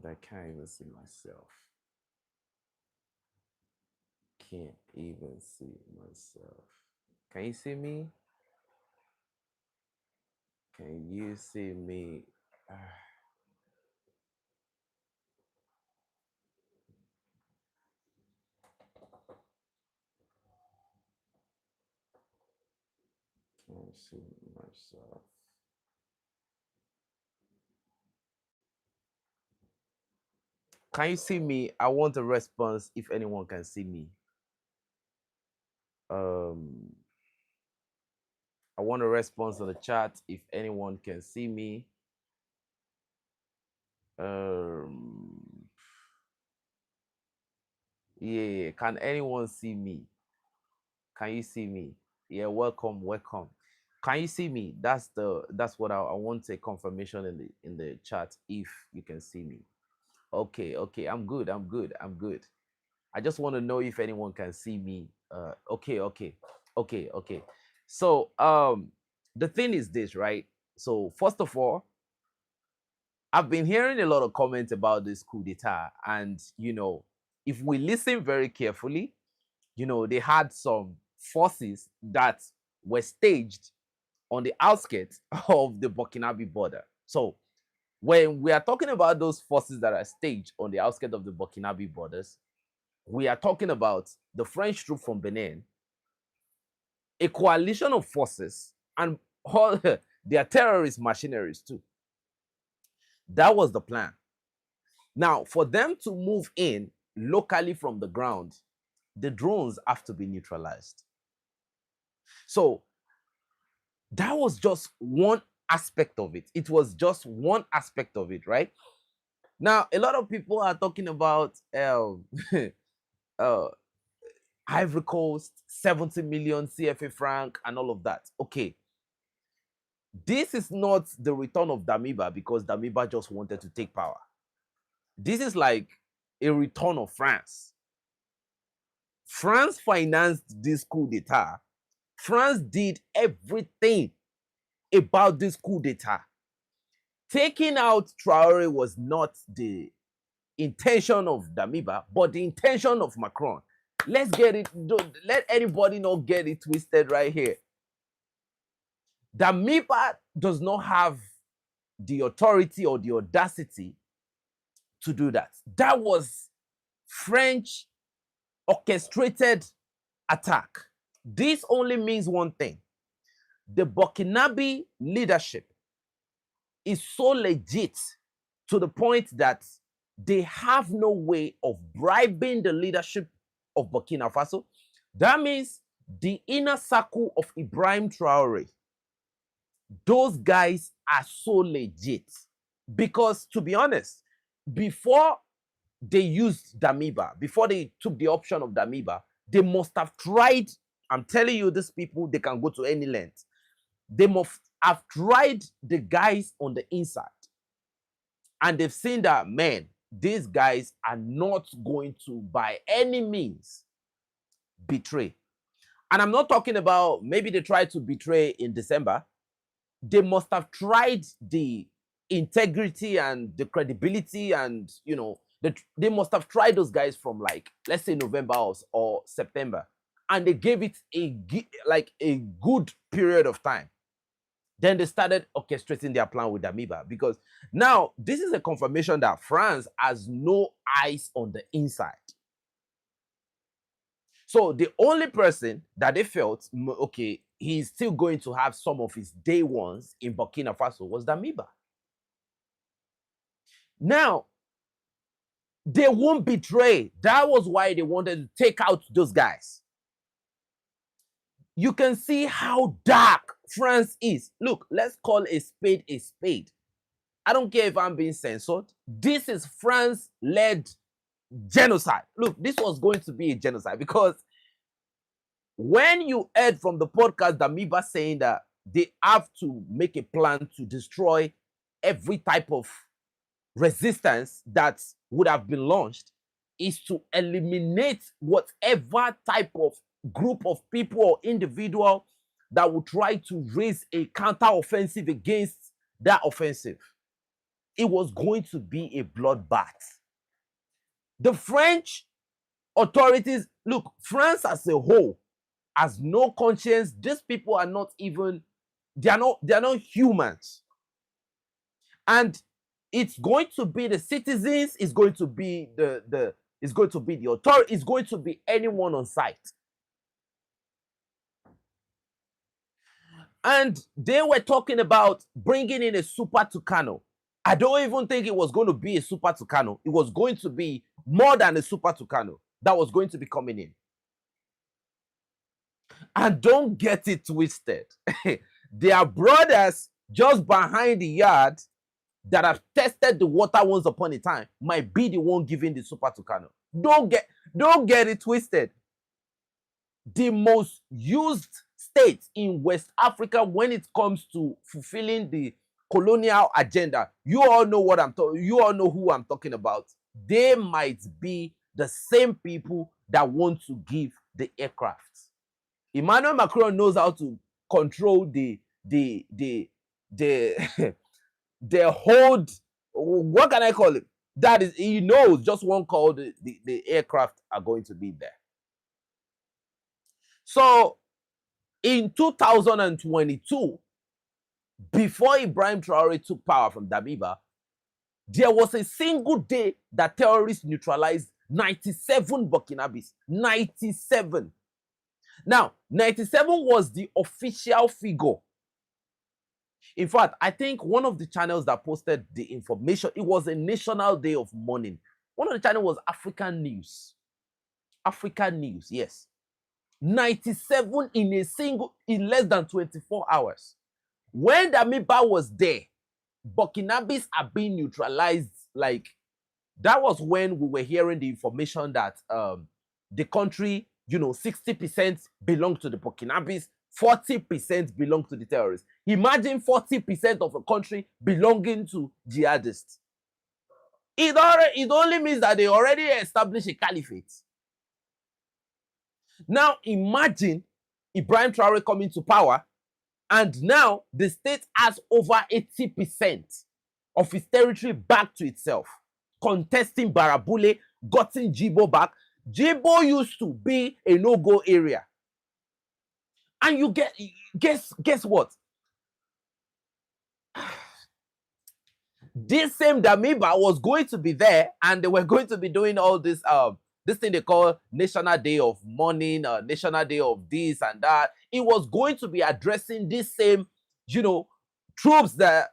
I can't even see myself. Can't even see myself. Can you see me? Can you see me? Can't see myself. Can you see me? I want a response if anyone can see me. Um, I want a response on the chat if anyone can see me. Um, yeah, can anyone see me? Can you see me? Yeah, welcome, welcome. Can you see me? That's what I want a confirmation in the chat if you can see me. Okay, okay, I'm good, I'm good, I'm good. I just want to know if anyone can see me. Okay, okay, okay, okay. So the thing is this, right? So first of all, I've been hearing a lot of comments about this coup d'etat, and if we listen very carefully, they had some forces that were staged on the outskirts of the Burkinabe border. So when we are talking about those forces that are staged on the outskirts of the Burkinabe borders, we are talking about the French troop from Benin, a coalition of forces, and all their terrorist machineries too. That was the plan. Now, for them to move in locally from the ground, the drones have to be neutralized. So that was just one aspect of it. It was just one aspect of it, right? Now, a lot of people are talking about uh, Ivory Coast, 70 million CFA franc, and all of that. Okay, this is not the return of Damiba because Damiba just wanted to take power. This is like a return of France. France financed this coup d'etat. France did everything about this coup d'etat. Taking out Traore was not the intention of Damiba, but the intention of Macron. Let's get it, let anybody not get it twisted right here. Damiba does not have the authority or the audacity to do that. That was French orchestrated attack. This only means one thing. The Burkinabe leadership is so legit to the point that they have no way of bribing the leadership of Burkina Faso. That means the inner circle of Ibrahim Traore, those guys are so legit. Because to be honest, before they used Damiba, before they took the option of Damiba, they must have tried. I'm telling you, these people, they can go to any length. They must have tried the guys on the inside. And they've seen that, man, these guys are not going to, by any means, betray. And I'm not talking about maybe they tried to betray in December. They must have tried the integrity and the credibility and, they must have tried those guys from, like, let's say November or September. And they gave it a good period of time. Then they started orchestrating their plan with Damiba, because now this is a confirmation that France has no eyes on the inside. So the only person that they felt, okay, he's still going to have some of his day ones in Burkina Faso was Damiba. Now, they won't betray. That was why they wanted to take out those guys. You can see how dark France is. Look, let's call a spade a spade. I don't care if I'm being censored. This is France-led genocide. Look, this was going to be a genocide, because when you heard from the podcast Damiba saying that they have to make a plan to destroy every type of resistance that would have been launched, is to eliminate whatever type of group of people or individual that would try to raise a counter-offensive against that offensive. it was going to be a bloodbath. The French authorities, look, France as a whole has no conscience. These people are not even, they are not humans. And it's going to be the citizens, it's going to be it's going to be the authority, it's going to be anyone on site. And they were talking about bringing in a Super Tucano. I don't even think it was going to be a Super Tucano. It was going to be more than a Super Tucano that was going to be coming in. And don't get it twisted. There are brothers just behind the yard that have tested the water once upon a time might be the one giving the Super Tucano. Don't get it twisted. The most used state in West Africa when it comes to fulfilling the colonial agenda, you all know what I'm talking. You all know who I'm talking about. They might be the same people that want to give the aircraft. Emmanuel Macron knows how to control the hold. What can I call it? That is, he knows just one call the aircraft are going to be there. So in 2022, before Ibrahim Traore took power from Damiba, there was a single day that terrorists neutralized 97 Burkinabes. 97. Now, 97 was the official figure. In fact, I think one of the channels that posted the information, it was a national day of mourning. One of the channels was African News. African News, yes. 97 in less than 24 hours. When Damiba was there, Burkinabes are being neutralized. Like, that was when we were hearing the information that the country, 60% belong to the Burkinabes, 40% belong to the terrorists. Imagine 40% of a country belonging to jihadists. It only means that they already established a caliphate. Now imagine Ibrahim Traore coming to power, and now the state has over 80% of its territory back to itself, contesting Barabule, gotten Jibo back. Jibo used to be a no-go area. And you guess what? This same Damiba was going to be there, and they were going to be doing all this this thing they call National Day of Mourning, National Day of this and that. It was going to be addressing this same, troops that,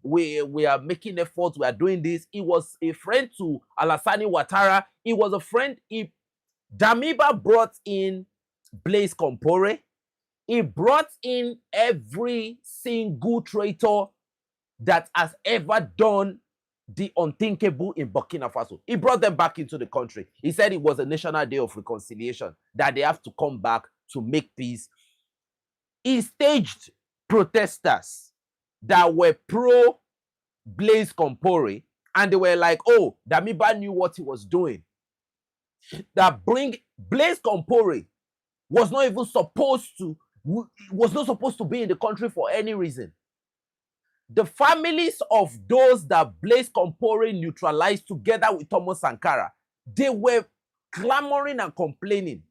we are making efforts, we are doing this. It was a friend to Alassane Ouattara. It was a friend. Damiba brought in Blaise Compaoré. He brought in every single traitor that has ever done the unthinkable in Burkina Faso. He brought them back into the country. He said it was a national day of reconciliation, that they have to come back to make peace. He staged protesters that were pro Blaise Compaoré, and they were like, oh, Damiba knew what he was doing. That Blaise Compaoré was not supposed to be in the country for any reason. The families of those that Blaise Compaoré neutralized together with Thomas Sankara, they were clamoring and complaining.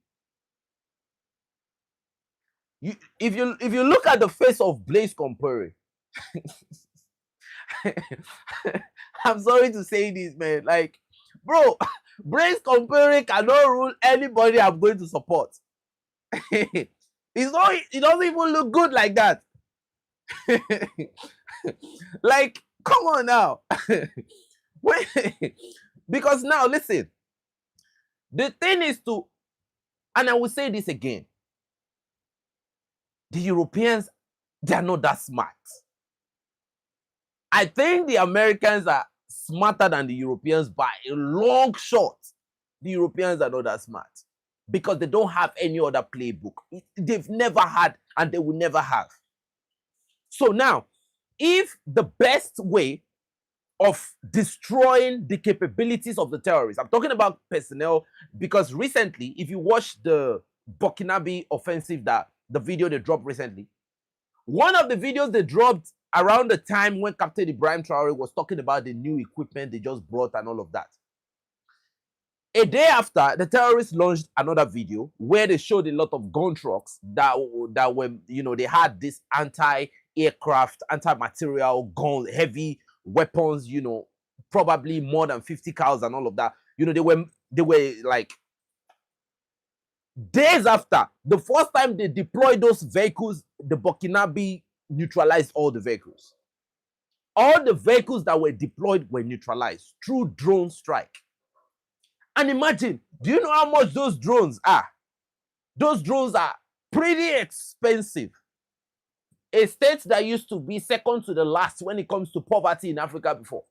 If you look at the face of Blaise Compaoré, I'm sorry to say this, man. Like, bro, Blaise Compaoré cannot rule anybody I'm going to support. It doesn't even look good like that. Like, come on now. Because now, listen, the thing is and I will say this again, the Europeans, they are not that smart. I think the Americans are smarter than the Europeans by a long shot. The Europeans are not that smart because they don't have any other playbook. They've never had, and they will never have. So now, if the best way of destroying the capabilities of the terrorists, I'm talking about personnel, because recently, if you watch the Burkinabe offensive, the video they dropped recently, one of the videos they dropped around the time when Captain Ibrahim Traore was talking about the new equipment they just brought and all of that. A day after, the terrorists launched another video where they showed a lot of gun trucks that were, you know, they had this anti-aircraft, anti-material gun, heavy weapons, you know, probably more than 50 cals and all of that. You know, they were like days after the first time they deployed those vehicles, the Burkinabe neutralized all the vehicles. All the vehicles that were deployed were neutralized through drone strike. And imagine, do you know how much those drones are? Those drones are pretty expensive. A state that used to be second to the last when it comes to poverty in Africa before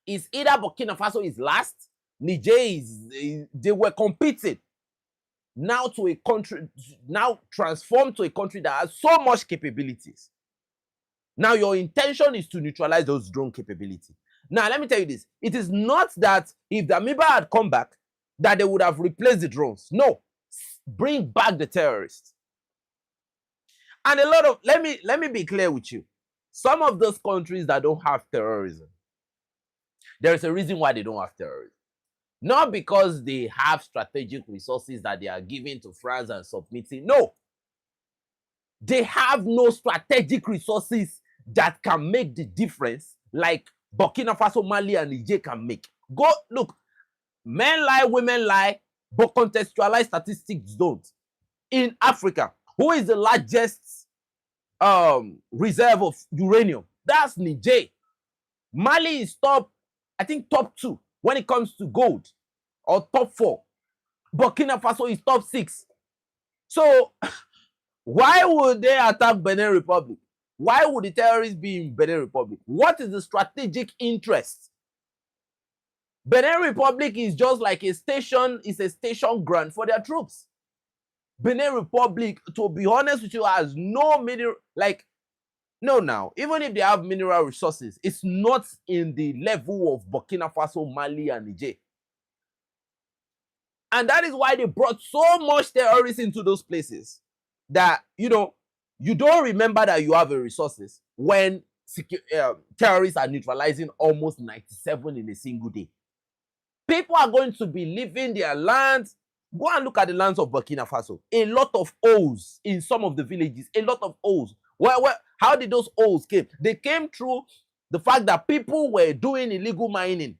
is either Burkina Faso is last, Niger they were competing now to a country, now transformed to a country that has so much capabilities. Now your intention is to neutralize those drone capabilities. Now, let me tell you this. It is not that if Damiba had come back, that they would have replaced the drones. No. Bring back the terrorists. And a lot of, let me be clear with you. Some of those countries that don't have terrorism, there is a reason why they don't have terrorism. Not because they have strategic resources that they are giving to France and submitting. No. They have no strategic resources that can make the difference like Burkina Faso, Mali, and Niger can make. Go look, men lie, women lie, but contextualized statistics don't. In Africa, who is the largest reserve of uranium? That's Niger. Mali is top, I think top 2 when it comes to gold, or top 4. Burkina Faso is top 6. So why would they attack Benin Republic? Why would the terrorists be in Benin Republic? What is the strategic interest? Benin Republic is just like a station, it's a station ground for their troops. Benin Republic, to be honest with you, has no mineral, like, no now, even if they have mineral resources, it's not in the level of Burkina Faso, Mali, and Niger. And that is why they brought so much terrorists into those places that, you know, you don't remember that you have the resources when terrorists are neutralizing almost 97 in a single day. People are going to be leaving their lands. Go and look at the lands of Burkina Faso. A lot of O's in some of the villages. A lot of O's. How did those O's came? They came through the fact that people were doing illegal mining.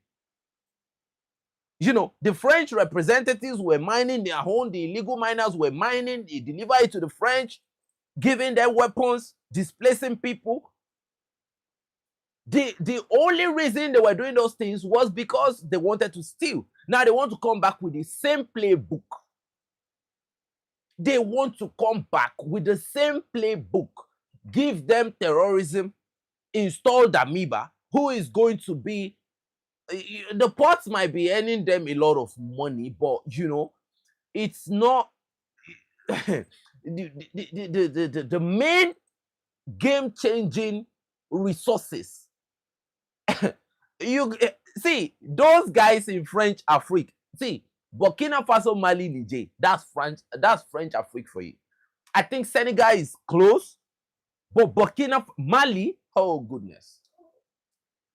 You know, the French representatives were mining their own. The illegal miners were mining. They delivered it to the French, giving them weapons, displacing people. The only reason they were doing those things was because they wanted to steal. Now they want to come back with the same playbook. They want to come back with the same playbook. Give them terrorism, install Damiba, who is going to be, the ports might be earning them a lot of money, but, you know, it's not, the main game-changing resources. You see, those guys in French Afrique, see, Burkina Faso, Mali, Niger, that's French Afrique for you. I think Senegal is close, but Mali, oh goodness.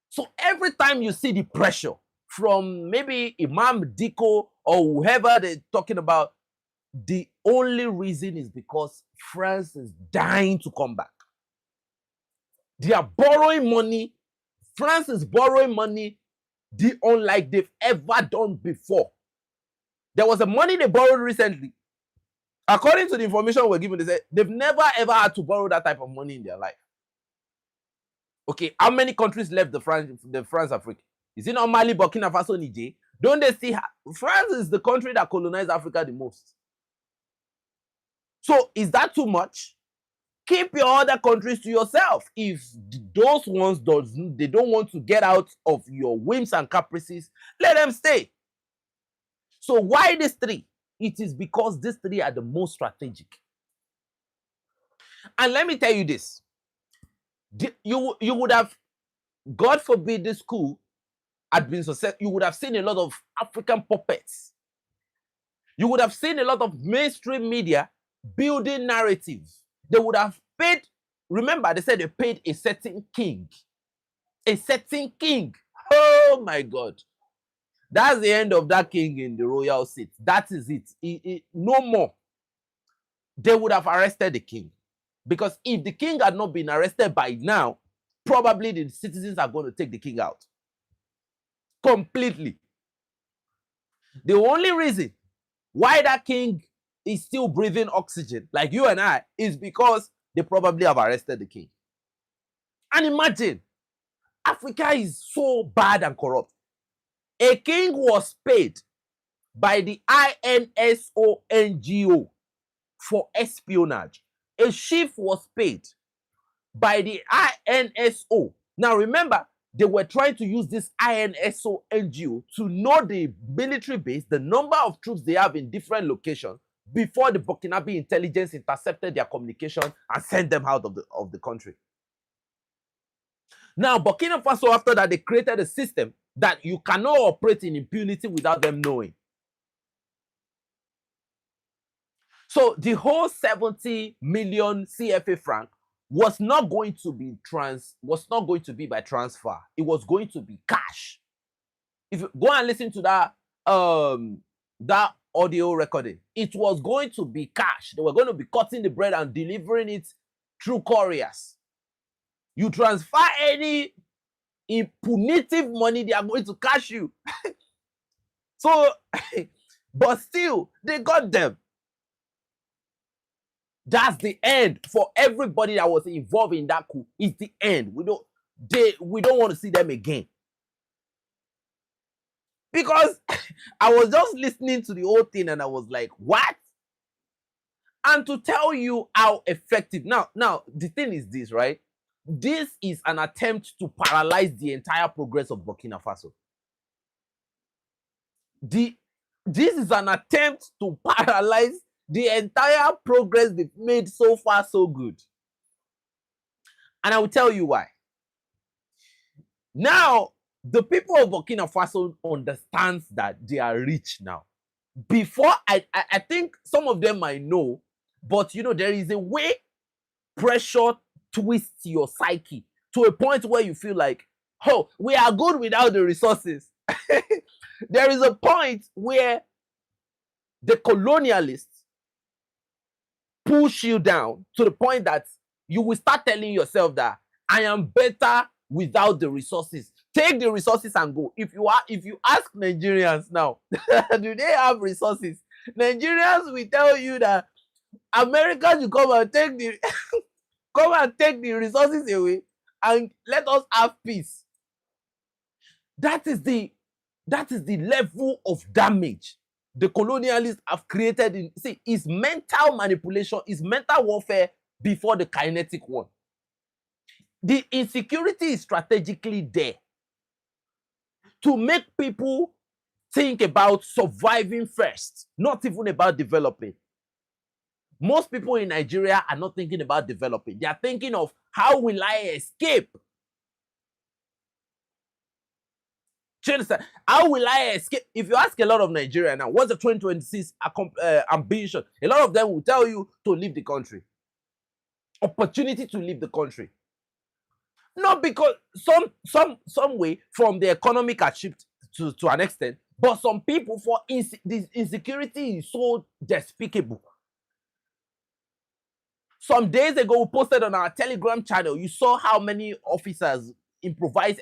So every time you see the pressure from maybe Imam Diko or whoever they're talking about, the only reason is because France is dying to come back. They are borrowing money. France is borrowing money unlike they've ever done before. There was a money they borrowed recently. According to the information we're given, they said they've never ever had to borrow that type of money in their life. Okay, how many countries left the France Africa? Is it not Mali, Burkina Faso, Niger? Don't they see France is the country that colonized Africa the most? So is that too much? Keep your other countries to yourself. If those ones they don't want to get out of your whims and caprices, let them stay. So why these three? It is because these three are the most strategic. And let me tell you this. You would have, God forbid this coup had been successful, you would have seen a lot of African puppets. You would have seen a lot of mainstream media building narratives. They would have paid remember, they said they paid a certain king. A certain king. Oh my God. That's the end of that king in the royal seat. That is it. No more. They would have arrested the king. Because if the king had not been arrested by now, probably the citizens are going to take the king out. Completely. The only reason why that king is still breathing oxygen, like you and I, is because they probably have arrested the king. And imagine, Africa is so bad and corrupt. A king was paid by the INSO for espionage. A chief was paid by the INSO. Now remember, they were trying to use this INSO to know the military base, the number of troops they have in different locations, before the Burkinabe intelligence intercepted their communication and sent them out of the country. Now, Burkina Faso, after that, they created a system that you cannot operate in impunity without them knowing. So the whole 70 million CFA franc was not going to be by transfer. It was going to be cash. If you go and listen to that audio recording, it was going to be cash. They were going to be cutting the bread and delivering it through couriers. You transfer any impunitive money, they are going to cash you. So, but still, they got them. That's the end for everybody that was involved in that coup. It's the end. We don't want to see them again. Because I was just listening to the whole thing and I was like, what? And to tell you how effective. Now, the thing is this, right? This is an attempt to paralyze the entire progress of Burkina Faso. This is an attempt to paralyze the entire progress they've made so far so good. And I will tell you why. Now, the people of Burkina Faso understands that they are rich now. Before, I think some of them might know, but you know, there is a way pressure twists your psyche to a point where you feel like, oh, we are good without the resources. There is a point where the colonialists push you down to the point that you will start telling yourself that I am better without the resources. Take the resources and go. If you ask Nigerians now, do they have resources? Nigerians will tell you that Americans will come and take the resources away and let us have peace. That is the level of damage the colonialists have created. It's mental manipulation, it's mental warfare before the kinetic one. The insecurity is strategically there to make people think about surviving first, not even about developing. Most people in Nigeria are not thinking about developing. They are thinking of, how will I escape? How will I escape? If you ask a lot of Nigerians now, what's the 2026 ambition? A lot of them will tell you to leave the country. Opportunity to leave the country. Not because some way from the economic achieved to an extent, but some people, for this insecurity is so despicable. Some days ago, we posted on our Telegram channel, you saw how many officers improvised.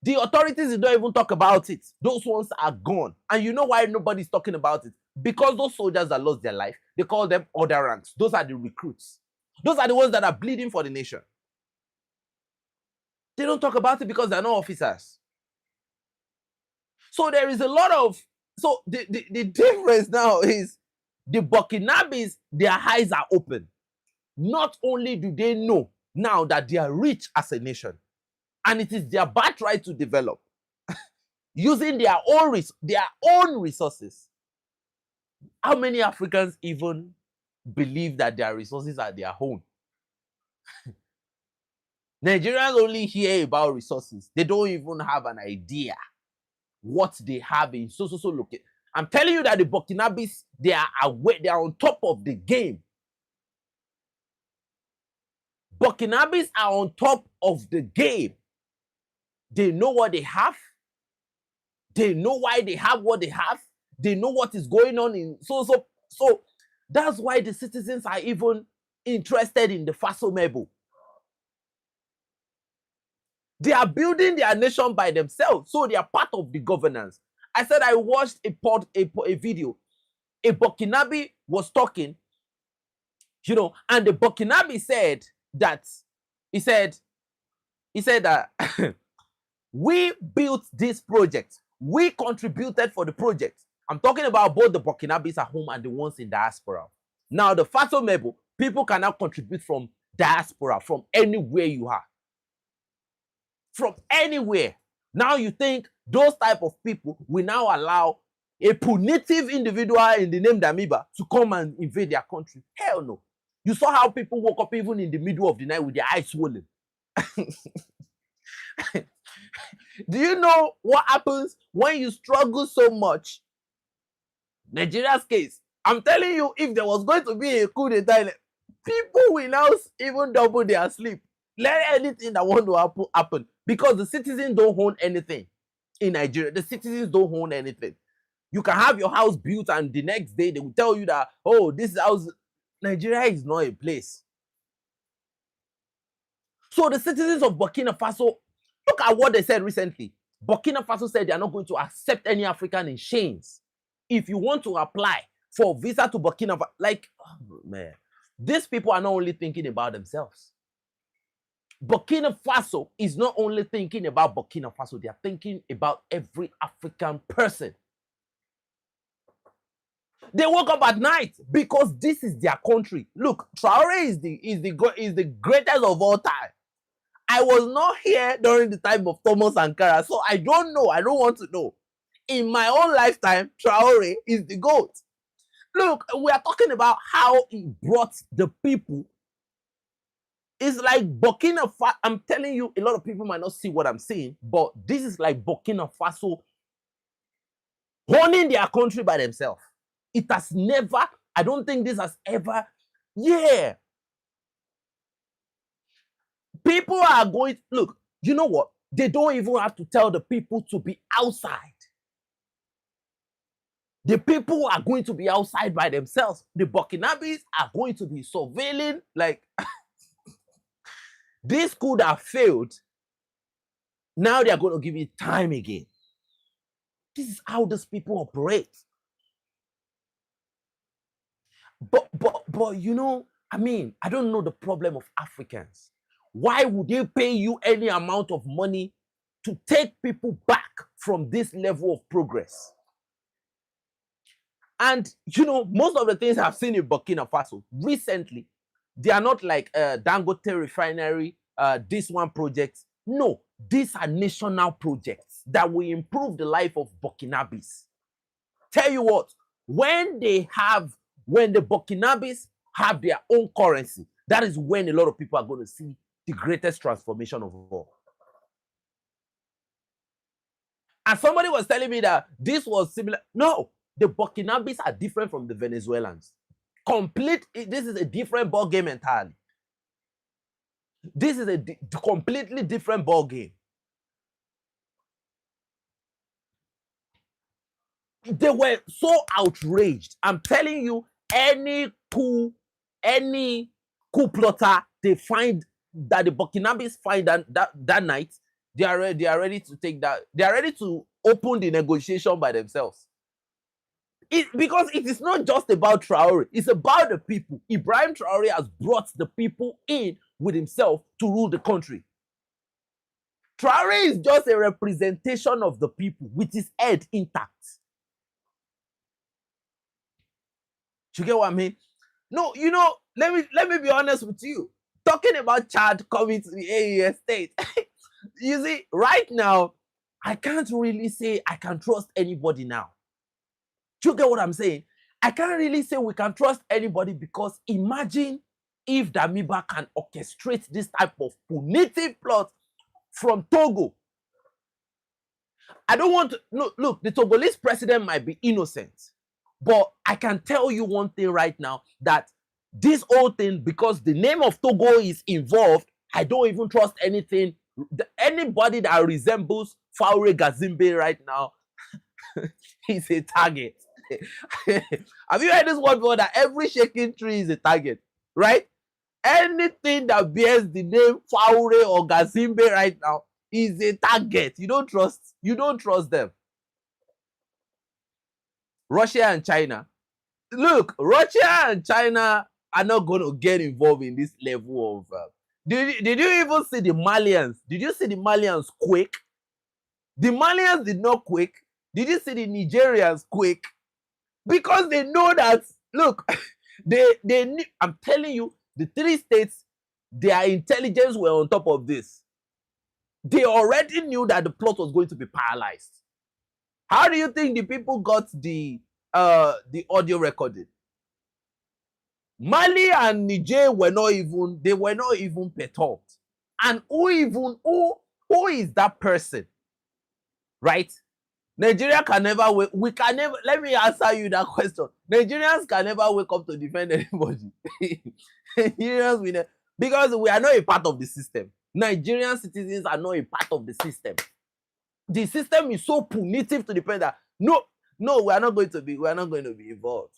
The authorities don't even talk about it. Those ones are gone. And you know why nobody's talking about it? Because those soldiers that lost their life, they call them other ranks. Those are the recruits. Those are the ones that are bleeding for the nation. They don't talk about it because they're not officers. So there is a lot of... So the difference now is the Burkinabes, their eyes are open. Not only do they know now that they are rich as a nation, and it is their birthright to develop, using their own resources. How many Africans even believe that their resources are their own? Nigerians only hear about resources. They don't even have an idea what they have in so location. I'm telling you that the Burkinabes, they are aware, they are on top of the game. Burkinabes are on top of the game. They know what they have. They know why they have what they have. They know what is going on in so that's why the citizens are even interested in the Faso Mebo. They are building their nation by themselves, so they are part of the governance. I said I watched a video. A Burkinabe was talking, and the Burkinabe said that he said that we built this project. We contributed for the project. I'm talking about both the Burkinabes at home and the ones in diaspora. Now, the Faso Mebo, people can now contribute from diaspora, from anywhere you are. From anywhere. Now you think those type of people will now allow a punitive individual in the name Damiba to come and invade their country? Hell no. You saw how people woke up even in the middle of the night with their eyes swollen. Do you know what happens when you struggle so much? Nigeria's case, I'm telling you, if there was going to be a coup d'etat, people will now even double their sleep. Let anything that want to happen, because the citizens don't own anything in Nigeria. The citizens don't own anything. You can have your house built and the next day they will tell you that, oh, this house, Nigeria is not a place. So the citizens of Burkina Faso, look at what they said recently. Burkina Faso said they are not going to accept any African in chains. If you want to apply for visa to Burkina Faso, like, oh, man, these people are not only thinking about themselves. Burkina Faso is not only thinking about Burkina Faso, they are thinking about every African person. They woke up at night because this is their country. Look, Traore is the greatest of all time. I was not here during the time of Thomas Sankara, so I don't know. I don't want to know. In my own lifetime, Traore is the GOAT. Look, we are talking about how he brought the people. It's like Burkina Faso. I'm telling you, a lot of people might not see what I'm saying, but this is like Burkina Faso owning their country by themselves. It has never, I don't think this has ever, yeah. People are going, look, you know what? They don't even have to tell the people to be outside. The people are going to be outside by themselves. The Burkinabes are going to be surveilling, like, this could have failed. Now they are going to give it time again. This is how these people operate. But you know, I mean, I don't know the problem of Africans. Why would they pay you any amount of money to take people back from this level of progress? And you know, most of the things I've seen in Burkina Faso recently, they are not like Dangote refinery, this one project. No, these are national projects that will improve the life of Burkinabes. Tell you what, when the Burkinabes have their own currency, that is when a lot of people are going to see the greatest transformation of all. And somebody was telling me that this was similar. No, the Burkinabes are different from the Venezuelans. This is a different ball game entirely. This is a completely different ball game. They were so outraged. I'm telling you, any coup plotter they find, that the Burkinabes find that night, they are ready to take that. They are ready to open the negotiation by themselves. Because it is not just about Traore, it's about the people. Ibrahim Traore has brought the people in with himself to rule the country. Traore is just a representation of the people with his head intact. You get what I mean? No, you know, let me be honest with you. Talking about Chad coming to the AES state, you see, right now, I can't really say I can trust anybody now. Do you get what I'm saying? I can't really say we can trust anybody, because imagine if Damiba can orchestrate this type of punitive plot from Togo. I don't want to, look, the Togolese president might be innocent, but I can tell you one thing right now, that This whole thing, because the name of Togo is involved, I don't even trust anything. Anybody that resembles Faure Gazimbe right now is a target. Have you heard this word before, that every shaking tree is a target, right? Anything that bears the name Faure or Gazimbe right now is a target. You don't trust them. Russia and China. Look, Russia and China are not going to get involved in this level of... did you even see the Malians? Did you see the Malians quake? The Malians did not quake. Did you see the Nigerians quake? Because they know that, look, I'm telling you, the three states, their intelligence were on top of this. They already knew that the plot was going to be paralyzed. How do you think the people got the audio recorded? Mali and Niger were not even perturbed. And who is that person? Right? Nigeria can never wake. We can never. Let me answer you that question. Nigerians can never wake up to defend anybody. Nigerians, because we are not a part of the system. Nigerian citizens are not a part of the system. The system is so punitive to the point that no, we are not going to be involved.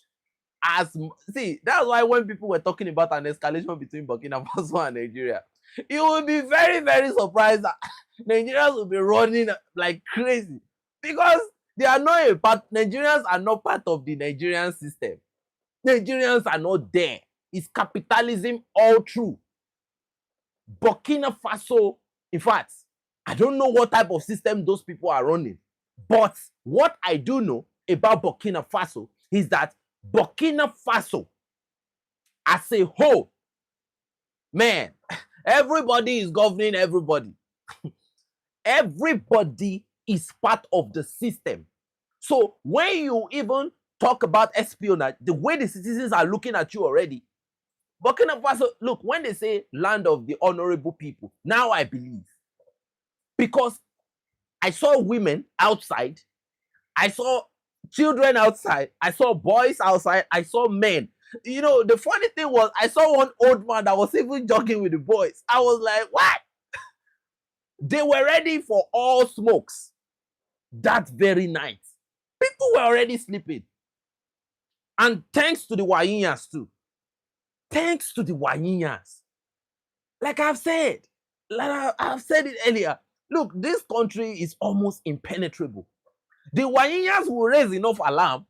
See, that's why when people were talking about an escalation between Burkina Faso and Nigeria, you will be very, very surprised that Nigerians will be running like crazy, because they are not a part. Nigerians are not part of the Nigerian system. Nigerians are not there. It's capitalism all through. Burkina Faso, in fact, I don't know what type of system those people are running, but what I do know about Burkina Faso is that Burkina Faso as a whole, man, everybody is governing everybody. Everybody is part of the system. So when you even talk about espionage, the way the citizens are looking at you already, Burkina Faso, look, when they say land of the honorable people, now I believe. Because I saw women outside, I saw children outside, I saw boys outside, I saw men. You know, the funny thing was, I saw one old man that was even jogging with the boys. I was like, what? They were ready for all smokes that very night. People were already sleeping. And thanks to the Wayinyas too. Thanks to the Wayinyas. Like I've said it earlier. Look, this country is almost impenetrable. The Wayinyas will raise enough alarm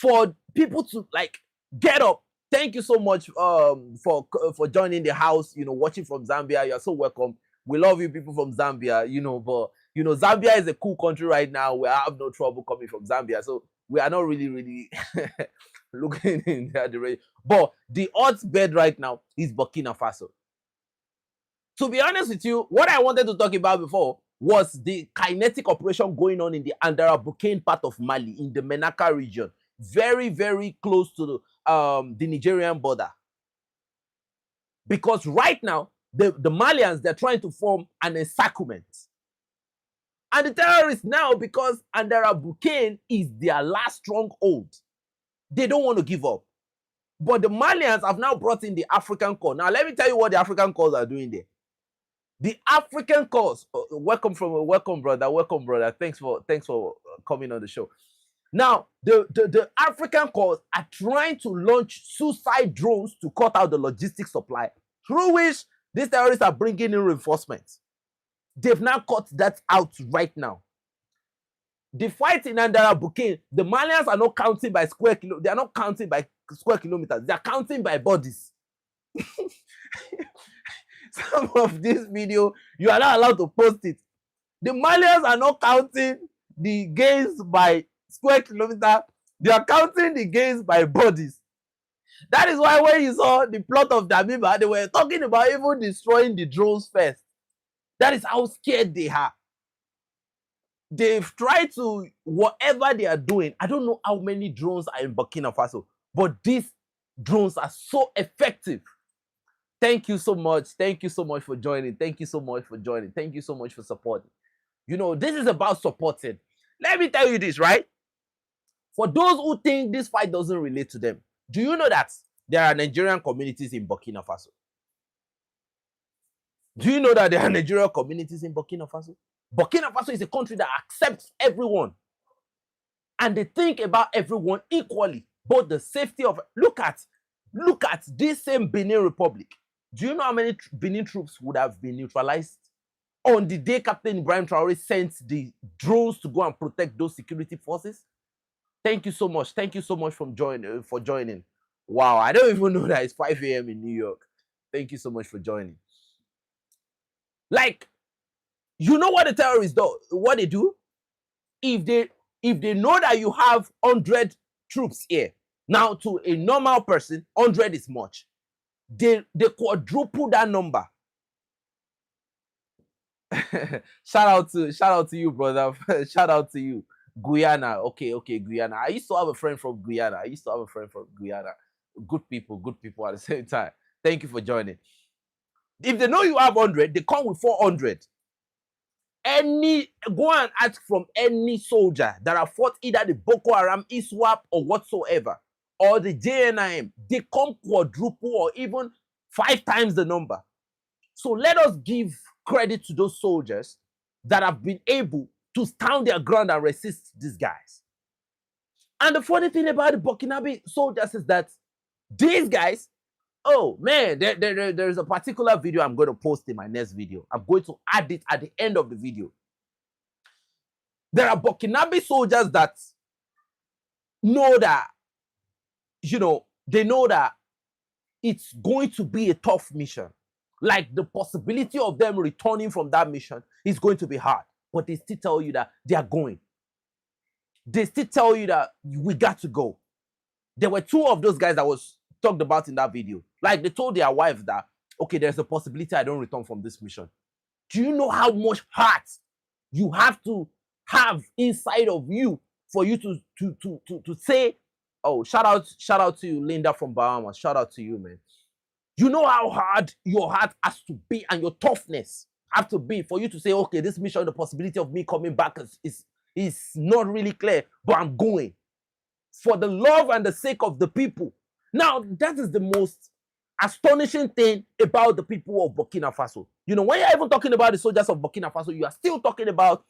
for people to like get up. Thank you so much for joining the house, watching from Zambia. You're so welcome. We love you people from Zambia, but Zambia is a cool country right now. We have no trouble coming from Zambia. So we are not really looking in that direction. But the odds bed right now is Burkina Faso. To be honest with you, what I wanted to talk about before was the kinetic operation going on in the anti-Burkina part of Mali, in the Menaka region, very, very close to the Nigerian border. Because right now, the Malians, they're trying to form an encirclement. And the terrorists now, because anti-Burkina is their last stronghold, they don't want to give up. But the Malians have now brought in the African Corps. Now, let me tell you what the African Corps are doing there. The African Corps, welcome brother. Thanks for coming on the show. Now, the African Corps are trying to launch suicide drones to cut out the logistics supply, through which these terrorists are bringing in reinforcements. They've now cut that out right now. The fight in anti-Burkina, the Malians are not counting by square kilometers. They are not counting by square kilometers. They are counting by bodies. Some of this video, you are not allowed to post it. The Malians are not counting the gains by square kilometer. They are counting the gains by bodies. That is why when you saw the plot of Damiba, they were talking about even destroying the drones first. That is how scared they are. They've tried to, whatever they are doing, I don't know how many drones are in Burkina Faso, but these drones are so effective. Thank you so much. Thank you so much for joining. Thank you so much for joining. Thank you so much for supporting. This is about supporting. Let me tell you this, right? For those who think this fight doesn't relate to them, do you know that there are Nigerian communities in Burkina Faso? Do you know that there are Nigerian communities in Burkina Faso? Burkina Faso is a country that accepts everyone. And they think about everyone equally. Both the safety of... Look at this same Benin Republic. Do you know how many Benin troops would have been neutralized on the day Captain Ibrahim Traore sent the drones to go and protect those security forces? Thank you so much. Thank you so much for joining. Wow, I don't even know that it's 5 a.m. in New York. Thank you so much for joining. Like, you know what the terrorists do? What they do? If they know that you have 100 troops here, now to a normal person, 100 is much. They quadruple that number. shout out to you, brother. Shout out to you. Guyana. Okay, Guyana. I used to have a friend from Guyana. Good people at the same time. Thank you for joining. If they know you have 100, they come with 400. Go and ask from any soldier that have fought either the Boko Haram, ISWAP, or whatsoever, or the JNIM. They come quadruple or even 5 times the number. So let us give credit to those soldiers that have been able to stand their ground and resist these guys. And the funny thing about the Burkinabe soldiers is that these guys, oh man, there's a particular video I'm going to post in my next video. I'm going to add it at the end of the video. There are Burkinabe soldiers that know that, they know that it's going to be a tough mission. Like, the possibility of them returning from that mission is going to be hard. But they still tell you that they are going. They still tell you that we got to go. There were 2 of those guys that was talked about in that video. Like, they told their wives that, okay, there's a possibility I don't return from this mission. Do you know how much heart you have to have inside of you for you to say, oh, shout out to you, Linda from Bahamas. Shout out to you, man. You know how hard your heart has to be and your toughness have to be for you to say, okay, this mission, the possibility of me coming back is not really clear, but I'm going. For the love and the sake of the people. Now, that is the most astonishing thing about the people of Burkina Faso. When you're even talking about the soldiers of Burkina Faso, you are still talking about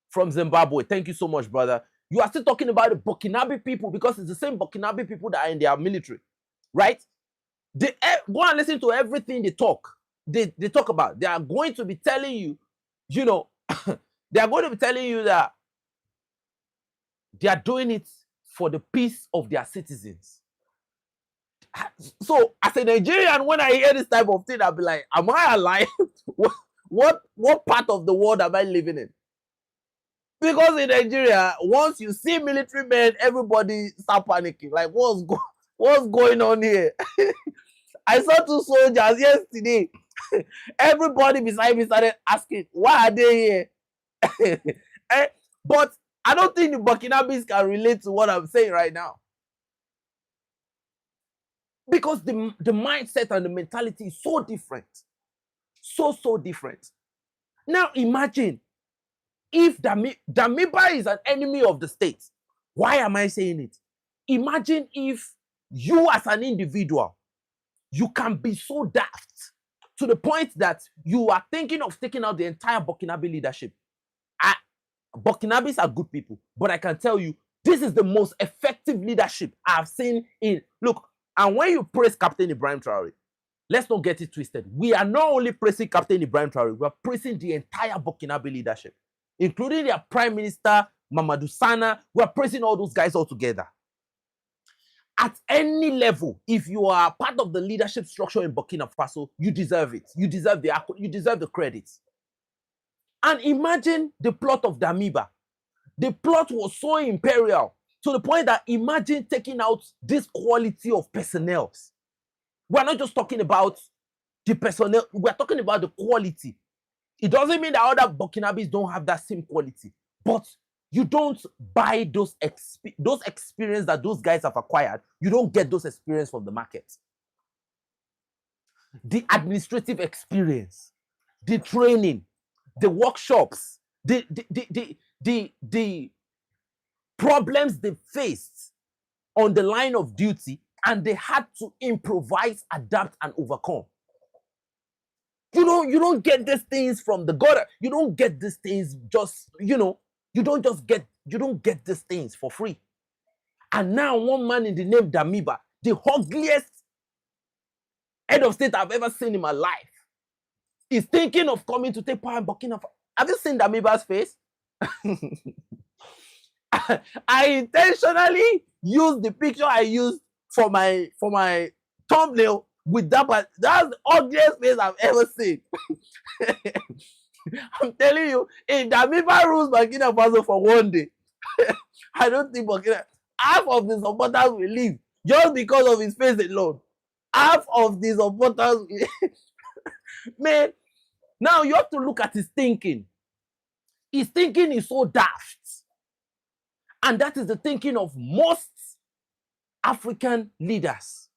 from Zimbabwe. Thank you so much, brother. You are still talking about the Burkinabe people because it's the same Burkinabe people that are in their military, right? They go and listen to everything they talk. They talk about. They are going to be telling you, they are going to be telling you that they are doing it for the peace of their citizens. So, as a Nigerian, when I hear this type of thing, I'll be like, am I alive? what part of the world am I living in? Because in Nigeria, once you see military men, everybody start panicking. Like, what's going on here? I saw 2 soldiers yesterday. Everybody beside me started asking, why are they here? But I don't think the Burkinabes can relate to what I'm saying right now. Because the mindset and the mentality is so different. So different. Now imagine if Damiba is an enemy of the state. Why am I saying it? Imagine if you as an individual, you can be so daft to the point that you are thinking of taking out the entire Burkinabe leadership. Burkinabes are good people, but I can tell you, this is the most effective leadership I've seen in... Look, and when you praise Captain Ibrahim Traore, let's not get it twisted. We are not only praising Captain Ibrahim Traore, we are praising the entire Burkinabe leadership, including their Prime Minister, Mamadou Sana. We are praising all those guys all together. At any level, if you are part of the leadership structure in Burkina Faso, you deserve it. You deserve the credits. And imagine the plot of Damiba. The plot was so imperial to the point that imagine taking out this quality of personnel. We're not just talking about the personnel, we're talking about the quality. It doesn't mean that other Burkinabes don't have that same quality, but you don't buy those experience that those guys have acquired. You don't get those experience from the market. The administrative experience, the training, the workshops, the problems they faced on the line of duty, and they had to improvise, adapt, and overcome. You don't get these things from the God. You don't get these things just, you don't get these things for free. And now one man in the name Damiba, the ugliest head of state I've ever seen in my life, is thinking of coming to take power in Burkina Faso. Have you seen Damiba's face? I intentionally used the picture I used for my thumbnail with that, but that's the ugliest face I've ever seen. I'm telling you, if Damiba rules Burkina Faso for one day, I don't think half of the supporters will leave just because of his face alone. Half of the supporters man, now you have to look at his thinking. His thinking is so daft. And that is the thinking of most African leaders.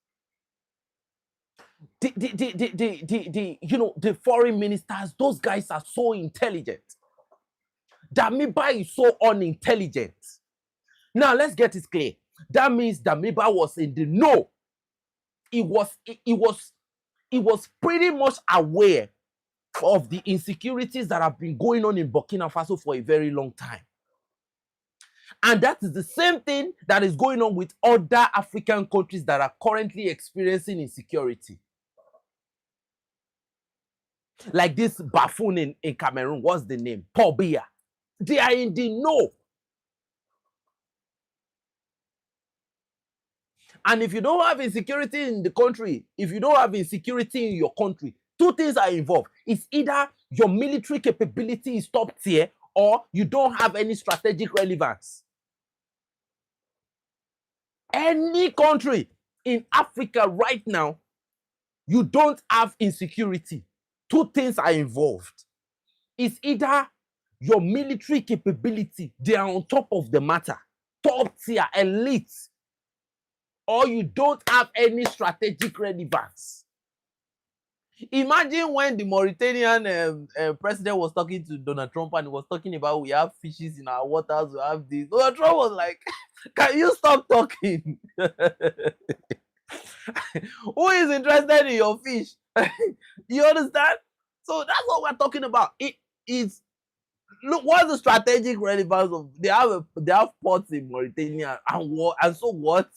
The foreign ministers, those guys are so intelligent. Damiba is so unintelligent. Now let's get it clear. That means Damiba was in the know. He was pretty much aware of the insecurities that have been going on in Burkina Faso for a very long time. And that is the same thing that is going on with other African countries that are currently experiencing insecurity. Like this buffoon in Cameroon, what's the name? Paul Biya. They are in the know. And if you don't have insecurity in the country, if you don't have insecurity in your country, two things are involved. It's either your military capability is top tier or you don't have any strategic relevance. Any country in Africa right now, you don't have insecurity. Two things are involved. It's either your military capability, they are on top of the matter, top tier, elite, or you don't have any strategic relevance. Imagine when the Mauritanian president was talking to Donald Trump and he was talking about we have fishes in our waters, we have this. Donald Trump was like, can you stop talking? Who is interested in your fish? You understand? So that's what we're talking about. It is, look, what's the strategic relevance of they have ports in Mauritania and what, and so what?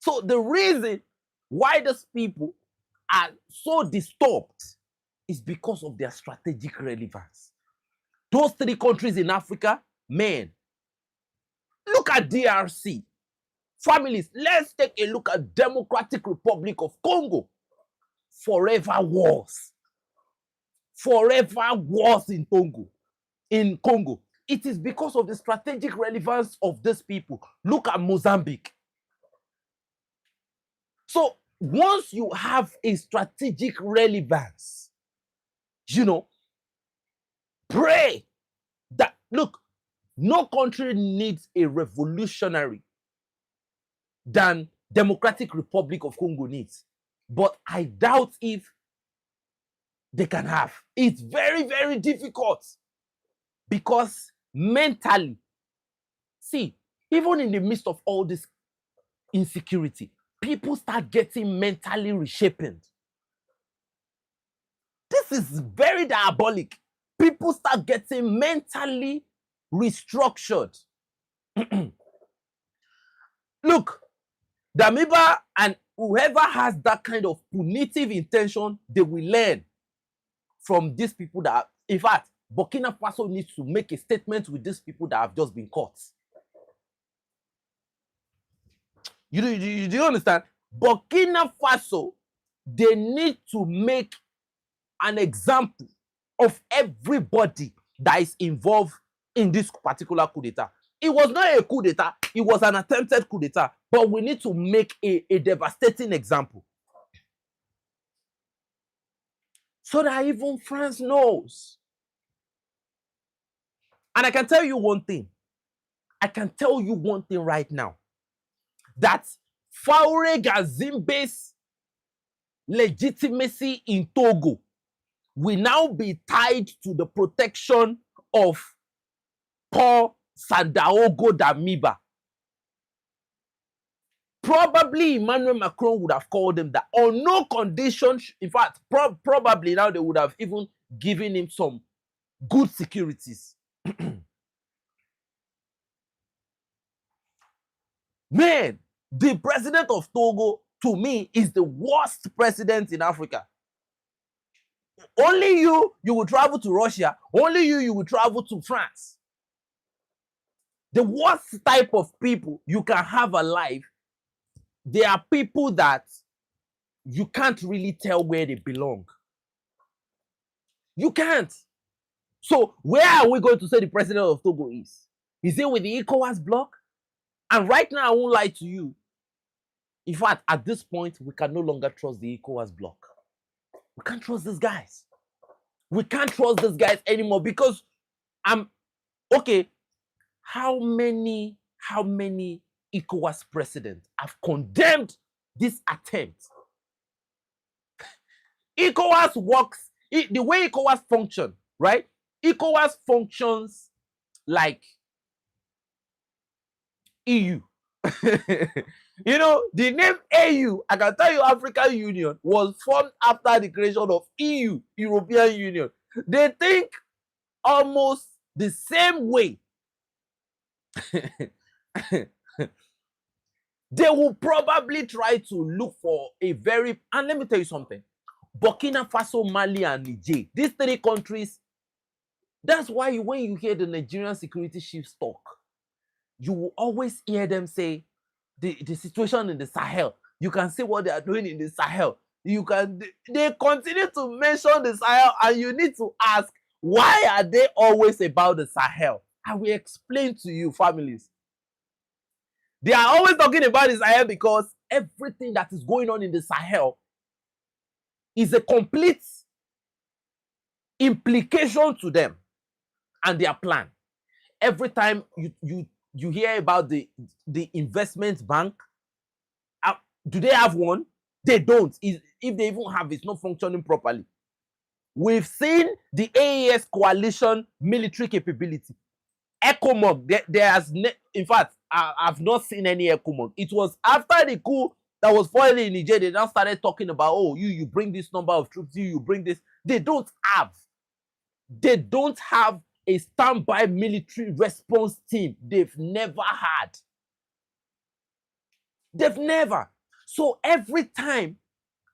So the reason why these people are so disturbed is because of their strategic relevance. Those three countries in Africa, man, look at DRC. Families, let's take a look at Democratic Republic of Congo. Forever wars. Forever wars in Congo. It is because of the strategic relevance of these people. Look at Mozambique. So once you have a strategic relevance, pray that, look, no country needs a revolutionary than Democratic Republic of Congo needs. But I doubt if they can have. It's very, very difficult because mentally, see, even in the midst of all this insecurity, people start getting mentally reshaped. This is very diabolic. People start getting mentally restructured. Look, Damiba and whoever has that kind of punitive intention, they will learn from these people that, in fact, Burkina Faso needs to make a statement with these people that have just been caught. Do you understand? Burkina Faso, they need to make an example of everybody that is involved in this particular coup d'etat. It was not a coup d'etat, it was an attempted coup d'etat, but we need to make a devastating example. So that even France knows. And I can tell you one thing. Right now. That Faure Gazimbe's legitimacy in Togo will now be tied to the protection of Paul Sandaogo Damiba Probably Emmanuel Macron would have called him that on no condition. In fact, probably now they would have even given him some good securities. Man, the president of Togo, to me, is the worst president in Africa. Only you will travel to Russia. Only you will travel to France. The worst type of people you can have alive, they are people that you can't really tell where they belong. You can't. So where are we going to say the president of Togo is? Is it with the ECOWAS bloc? And right now, I won't lie to you. In fact, at this point, we can no longer trust the ECOWAS bloc. We can't trust these guys. We can't trust these guys anymore because okay. How many ECOWAS presidents have condemned this attempt? ECOWAS works, the way ECOWAS function, right? ECOWAS functions like EU. You know, the name AU, I can tell you, African Union was formed after the creation of EU, European Union. They think almost the same way. They will probably try to look for a very, and let me tell you something, Burkina Faso, Mali, and Niger, these three countries, that's why when you hear the Nigerian security chiefs talk, you will always hear them say the situation in the Sahel. You can see what they are doing in the Sahel. They continue to mention the Sahel, and you need to ask, why are they always about the Sahel? I will explain to you, families. They are always talking about the Sahel because everything that is going on in the Sahel is a complete implication to them and their plan. Every time you hear about the investment bank, do they have one? They don't. If they even have, it's not functioning properly. We've seen the AES coalition military capability. ECOMOG, in fact, I've not seen any ECOMOG. It was after the coup that was foiled in Niger, they now started talking about, oh, you bring this number of troops, you bring this. They don't have a standby military response team. They've never had. They've never. So every time,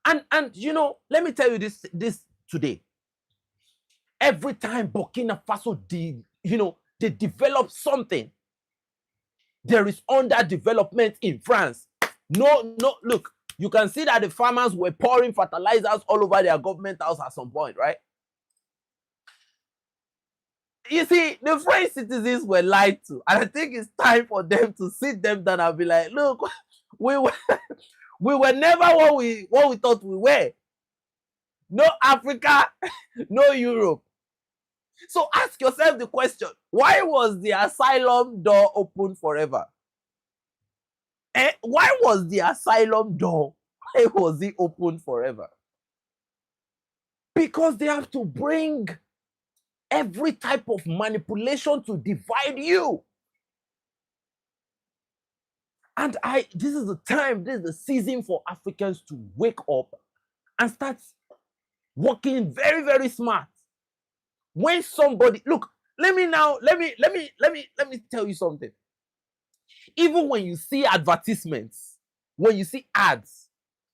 and you know, let me tell you this today. Every time Burkina Faso they develop something, there is underdevelopment in France. No, look, you can see that the farmers were pouring fertilizers all over their government house at some point, right? You see, the French citizens were lied to, and I think it's time for them to sit them down and be like, look, we were never what we thought we were. No Africa, no Europe. So ask yourself the question, why was the asylum door open forever? Why was the asylum door, why was it open forever? Because they have to bring every type of manipulation to divide you. And this is the time, this is the season for Africans to wake up and start working very, very smart. When somebody, look, let me tell you something. Even when you see advertisements, when you see ads,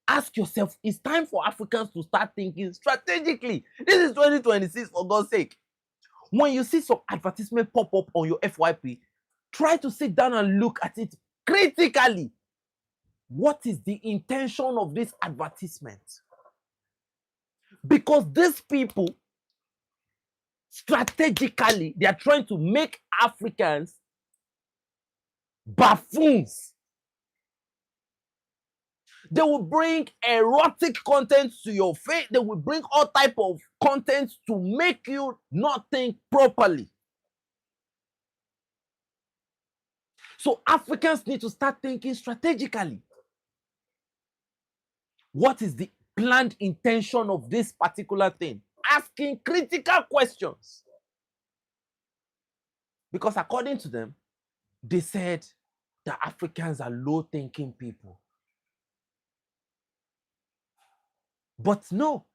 ask yourself, it's time for Africans to start thinking strategically. This is 2026, for God's sake. When you see some advertisement pop up on your FYP, try to sit down and look at it critically. What is the intention of this advertisement? Because these people, strategically, they are trying to make Africans buffoons. They will bring erotic content to your face. They will bring all type of content to make you not think properly. So Africans need to start thinking strategically. What is the planned intention of this particular thing? Asking critical questions. Because according to them, they said that Africans are low-thinking people. But no.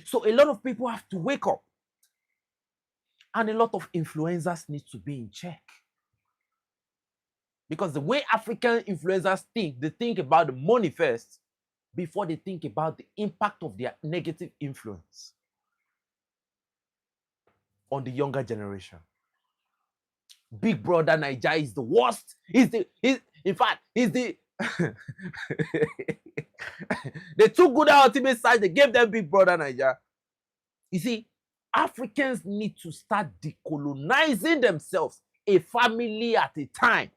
So a lot of people have to wake up. And a lot of influencers need to be in check. Because the way African influencers think, they think about the money first before they think about the impact of their negative influence on the younger generation. Big Brother Naija is the worst. In fact, the they took good ultimate side, they gave them Big Brother Naija. You see, Africans need to start decolonizing themselves, a family at a time.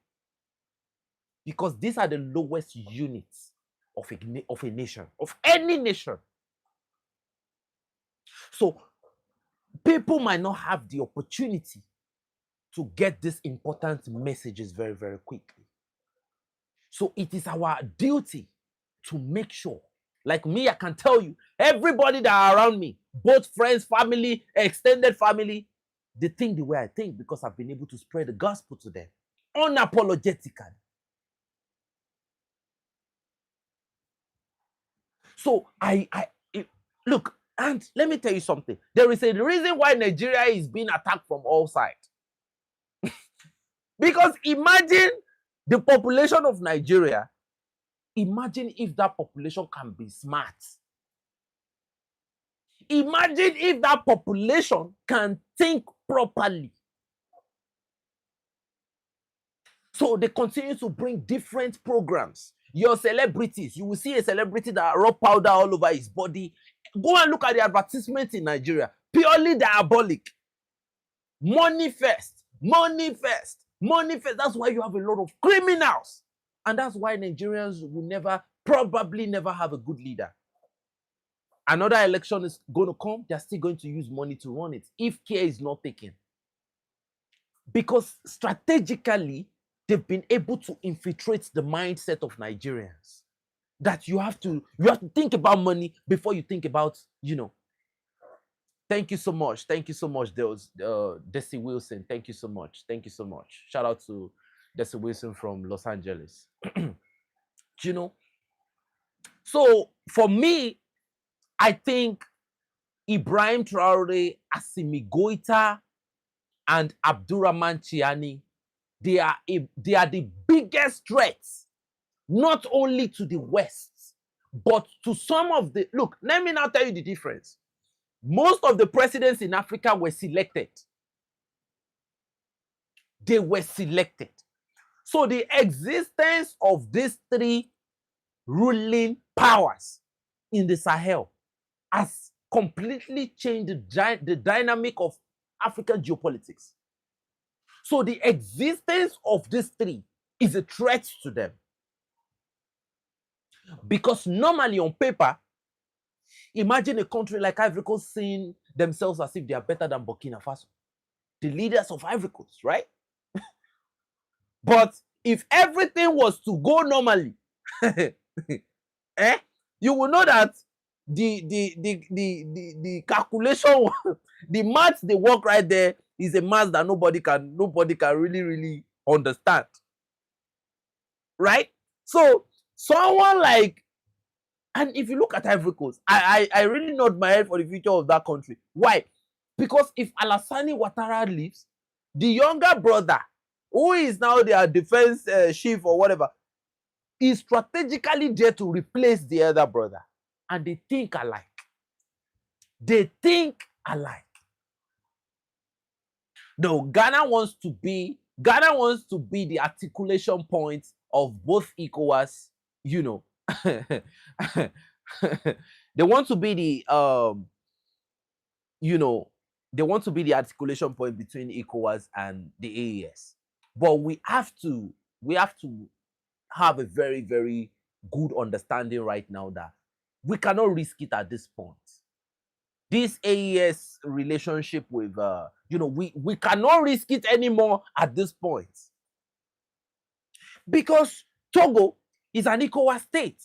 Because these are the lowest units of a nation, of any nation. So people might not have the opportunity to get these important messages very, very quickly. So it is our duty to make sure, like me, I can tell you, everybody that are around me, both friends, family, extended family, they think the way I think because I've been able to spread the gospel to them unapologetically. So look, and let me tell you something. There is a reason why Nigeria is being attacked from all sides. Because imagine the population of Nigeria. Imagine if that population can be smart. Imagine if that population can think properly. So they continue to bring different programs. Your celebrities, you will see a celebrity that rub powder all over his body. Go and look at the advertisements in Nigeria. Purely diabolic. Money first. Money first. Money first. That's why you have a lot of criminals. And that's why Nigerians will probably never have a good leader. Another election is going to come. They're still going to use money to run it if care is not taken. Because strategically, they've been able to infiltrate the mindset of Nigerians. That you have to think about money before you think about, Thank you so much. Thank you so much. There was Desi Wilson. Thank you so much. Thank you so much. Shout out to Desi Wilson from Los Angeles. So for me, I think Ibrahim Traore, Assimi Goita, and Abdurrahman Chiani, they are the biggest threats, not only to the West, but to some of the... Look, let me now tell you the difference. Most of the presidents in Africa were selected. They were selected. So the existence of these three ruling powers in the Sahel has completely changed the dynamic of African geopolitics. So the existence of these three is a threat to them. Because normally on paper, imagine a country like Ivory Coast seeing themselves as if they are better than Burkina Faso. The leaders of Ivory Coast, right? But if everything was to go normally, you will know that the calculation, the maths they work right there is a math that nobody can really understand. Right? So someone like, and if you look at Ivory Coast, I really nod my head for the future of that country. Why? Because if Alassane Ouattara leaves, the younger brother, who is now their defense chief or whatever, is strategically there to replace the elder brother. And they think alike. They think alike. No, Ghana wants to be the articulation point of both ECOWAS, They want to be the they want to be the articulation point between ECOWAS and the AES. But we have to have a very, very good understanding right now that we cannot risk it at this point. This AES relationship with we cannot risk it anymore at this point. Because Togo is an ECOWAS state.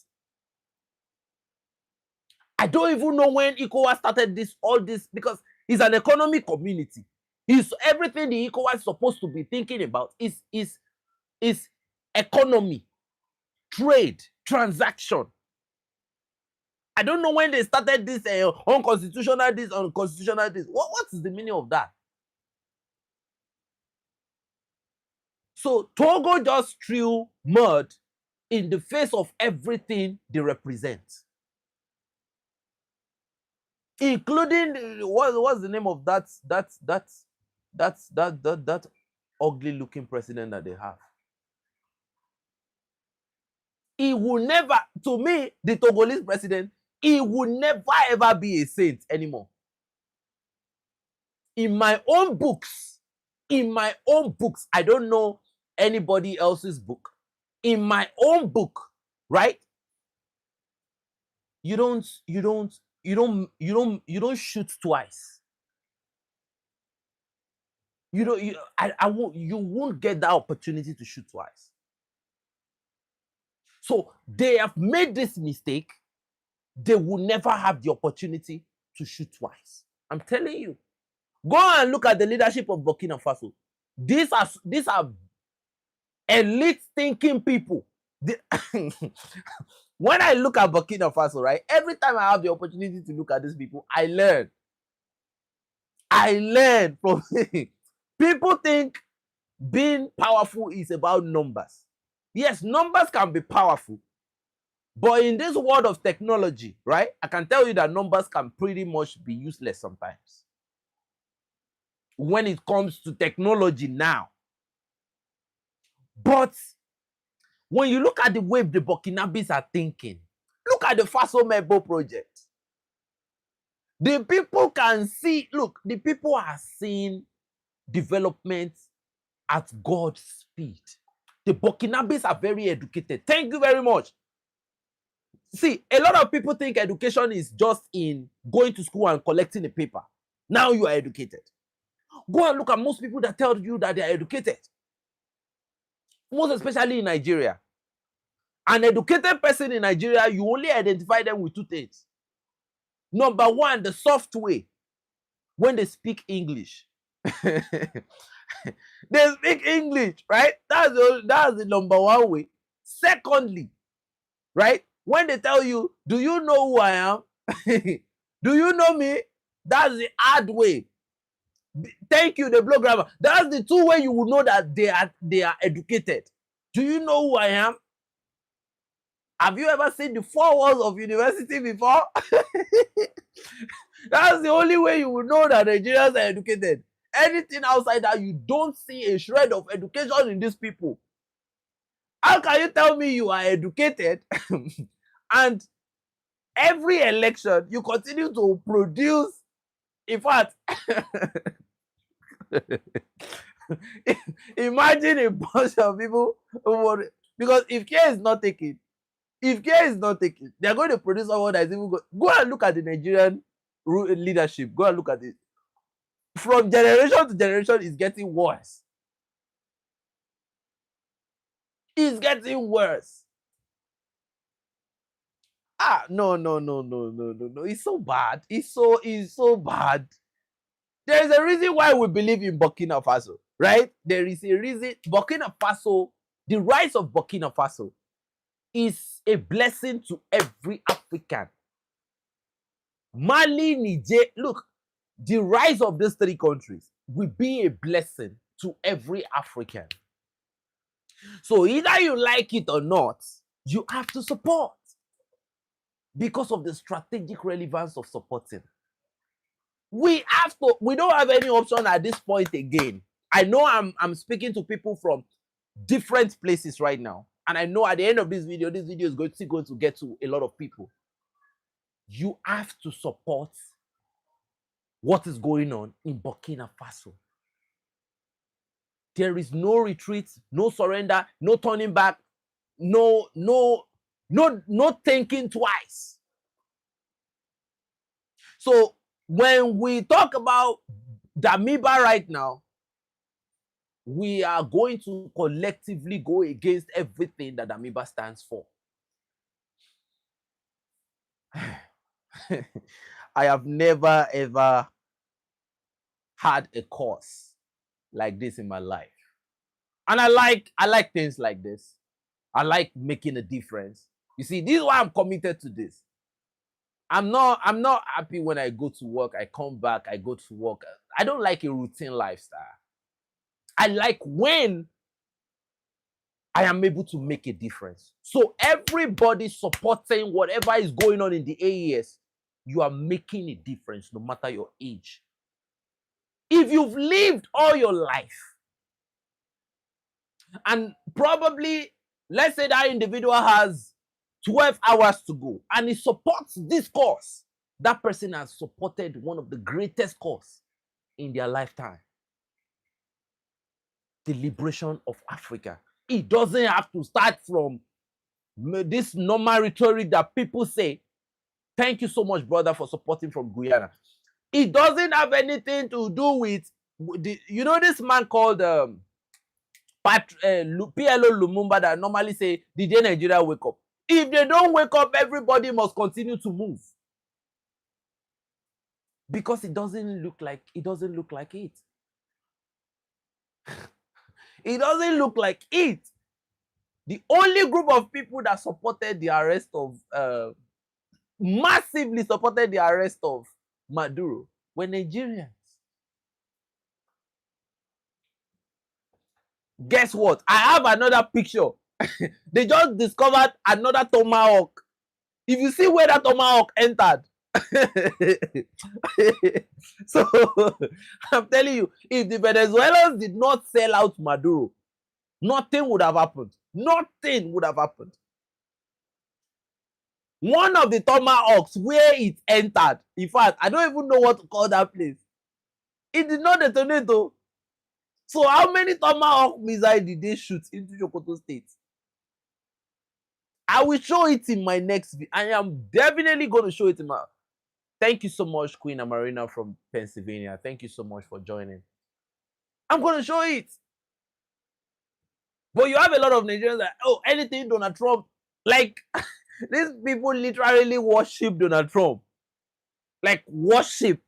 I don't even know when ECOWAS started all this, because it's an economic community. It's everything the ECOWAS is supposed to be thinking about is economy, trade, transaction. I don't know when they started this unconstitutional this, unconstitutional this. What is the meaning of that? So Togo just threw mud in the face of everything they represent, including what's the name of that ugly looking president that they have. He will never, to me, the Togolese president, he will never ever be a saint anymore. In my own books, I don't know anybody else's book. In my own book, right? You don't shoot twice. You won't get that opportunity to shoot twice. So they have made this mistake. They will never have the opportunity to shoot twice. I'm telling you. Go and look at the leadership of Burkina Faso. These are elite thinking people. When I look at Burkina Faso, right, every time I have the opportunity to look at these people, I learn. From people think being powerful is about numbers. Yes, numbers can be powerful. But in this world of technology, right, I can tell you that numbers can pretty much be useless sometimes. When it comes to technology now. But when you look at the way the Burkinabes are thinking, look at the Faso Mebo project. The people can see, look, the people are seeing development at God's speed. The Burkinabes are very educated. Thank you very much. See, a lot of people think education is just in going to school and collecting a paper. Now you are educated. Go and look at most people that tell you that they are educated. Most especially in Nigeria. An educated person in Nigeria, you only identify them with two things. Number one, the soft way. When they speak English. They speak English, right? That's the number one way. Secondly, right? When they tell you, do you know who I am? Do you know me? That's the hard way. Thank you, the blow grammar. That's the two way you will know that they are educated. Do you know who I am? Have you ever seen the 4 walls of university before? That's the only way you will know that Nigerians are educated. Anything outside that, you don't see a shred of education in these people. How can you tell me you are educated and every election you continue to produce? In fact, imagine a bunch of people who, because if care is not taken, they're going to produce someone that is even good. Go and look at the Nigerian leadership. Go and look at it. From generation to generation, it's getting worse. It's getting worse. No. It's so bad. It's so bad. There is a reason why we believe in Burkina Faso, right? There is a reason. Burkina Faso, the rise of Burkina Faso is a blessing to every African. Mali, Niger, look, the rise of these 3 countries will be a blessing to every African. So either you like it or not, you have to support because of the strategic relevance of supporting. We don't have any option at this point again. I know I'm speaking to people from different places right now. And I know at the end of this video is going to get to a lot of people. You have to support what is going on in Burkina Faso. There is no retreat, no surrender, no turning back, no thinking twice. So when we talk about Damiba right now, we are going to collectively go against everything that Damiba stands for. I have never ever had a course like this in my life. And I like things like this. I like making a difference. You see, this is why I'm committed to this. I'm not happy when I go to work, I come back, I go to work. I don't like a routine lifestyle. I like when I am able to make a difference. So everybody supporting whatever is going on in the AES, you are making a difference no matter your age. If you've lived all your life, and probably, let's say that individual has 12 hours to go and he supports this cause, that person has supported one of the greatest cause in their lifetime. The liberation of Africa. It doesn't have to start from this normal rhetoric that people say, thank you so much, brother, for supporting from Guyana. It doesn't have anything to do with, this man called PLO Lumumba that normally say, did Nigeria wake up? If they don't wake up, everybody must continue to move. Because it doesn't look like it. It doesn't look like it. The only group of people that supported the arrest of, massively supported the arrest of Maduro were Nigerians. Guess what? I have another picture. They just discovered another tomahawk. If you see where that tomahawk entered, so I'm telling you, if the Venezuelans did not sell out Maduro, nothing would have happened. Nothing would have happened. One of the tomahawks where it entered, in fact, I don't even know what to call that place. It did not detonate though. So how many tomahawk missiles did they shoot into Sokoto State? I will show it in my next video. I am definitely going to show it in my... Thank you so much, Queen Amarina from Pennsylvania. Thank you so much for joining. I'm going to show it. But you have a lot of Nigerians that, oh, anything Donald Trump, like, these people literally worship Donald Trump. Like, worship.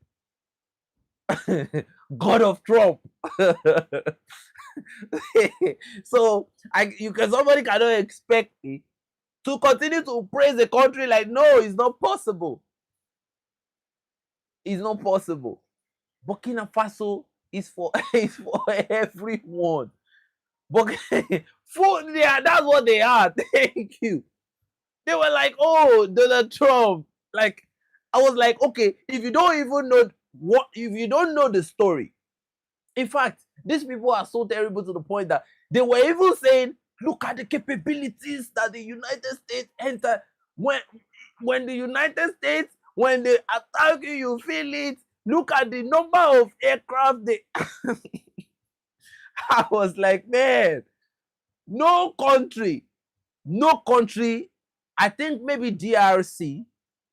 God of Trump. So, somebody cannot expect me to continue to praise the country like, no, it's not possible. It's not possible. Burkina Faso is for everyone. But that's what they are. Thank you. They were like, oh, Donald Trump. Like, I was like, okay, if you don't even know if you don't know the story. In fact, these people are so terrible to the point that they were even saying, look at the capabilities that the United States enter. When the United States, when they attack you, you feel it. Look at the number of aircraft they... I was like, man, no country, I think maybe DRC,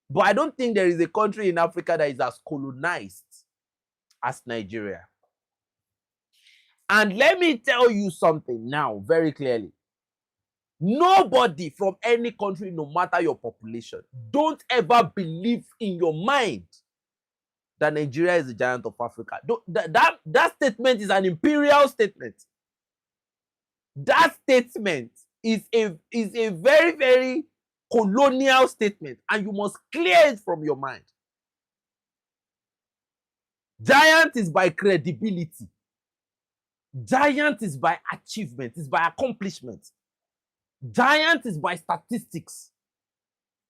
but I don't think there is a country in Africa that is as colonized as Nigeria. And let me tell you something now very clearly. Nobody from any country, no matter your population, don't ever believe in your mind that Nigeria is the giant of Africa. That statement is an imperial statement. That statement is a very, very colonial statement, and you must clear it from your mind. Giant is by credibility. Giant is by achievement, is by accomplishment. Giant is by statistics.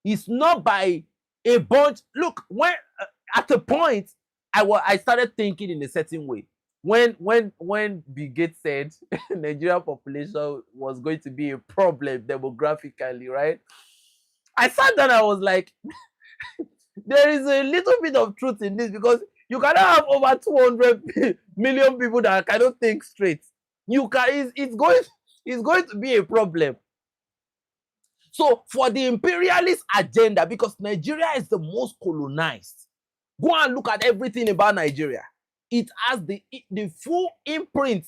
It's not by a bunch. Look, when at a point I started thinking in a certain way. When Bill Gates said Nigerian population was going to be a problem demographically, right? I sat down and I was like, there is a little bit of truth in this, because you cannot have over 200 million people that cannot think straight. It's going to be a problem. So for the imperialist agenda, because Nigeria is the most colonized, go and look at everything about Nigeria. It has the full imprint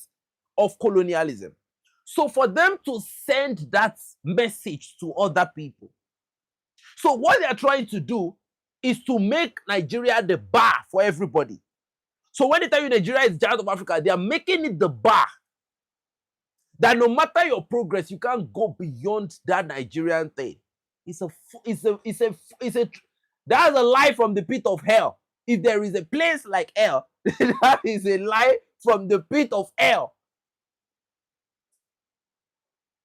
of colonialism. So for them to send that message to other people, so what they are trying to do is to make Nigeria the bar for everybody. So when they tell you Nigeria is giant of Africa, they are making it the bar. That no matter your progress, you can't go beyond that Nigerian thing. That's a lie from the pit of hell. If there is a place like hell, that is a lie from the pit of hell.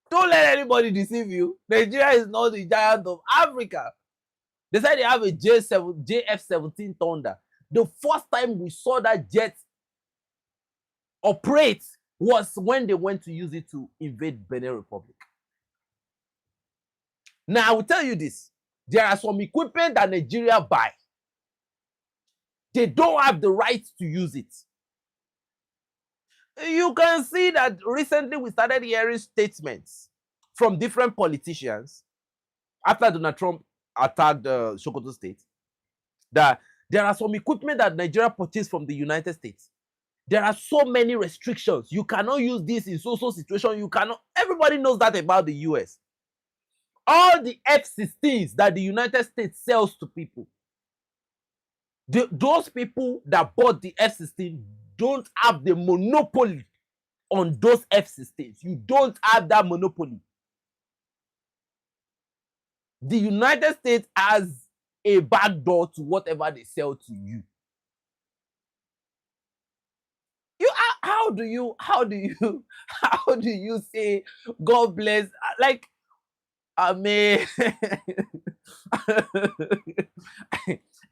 Don't let anybody deceive you. Nigeria is not the giant of Africa. They said they have a JF-17 Thunder. The first time we saw that jet operate was when they went to use it to invade Benin Republic. Now, I will tell you this. There are some equipment that Nigeria buy. They don't have the right to use it. You can see that recently we started hearing statements from different politicians after Donald Trump attacked Sokoto State, that there are some equipment that Nigeria purchased from the United States. There are so many restrictions. You cannot use this in so-so situation. You cannot. Everybody knows that about the US. All the F-16s that the United States sells to people, those people that bought the F-16 don't have the monopoly on those F-16s. You don't have that monopoly. The United States has a backdoor to whatever they sell to you. How do you say God bless? Like, I mean,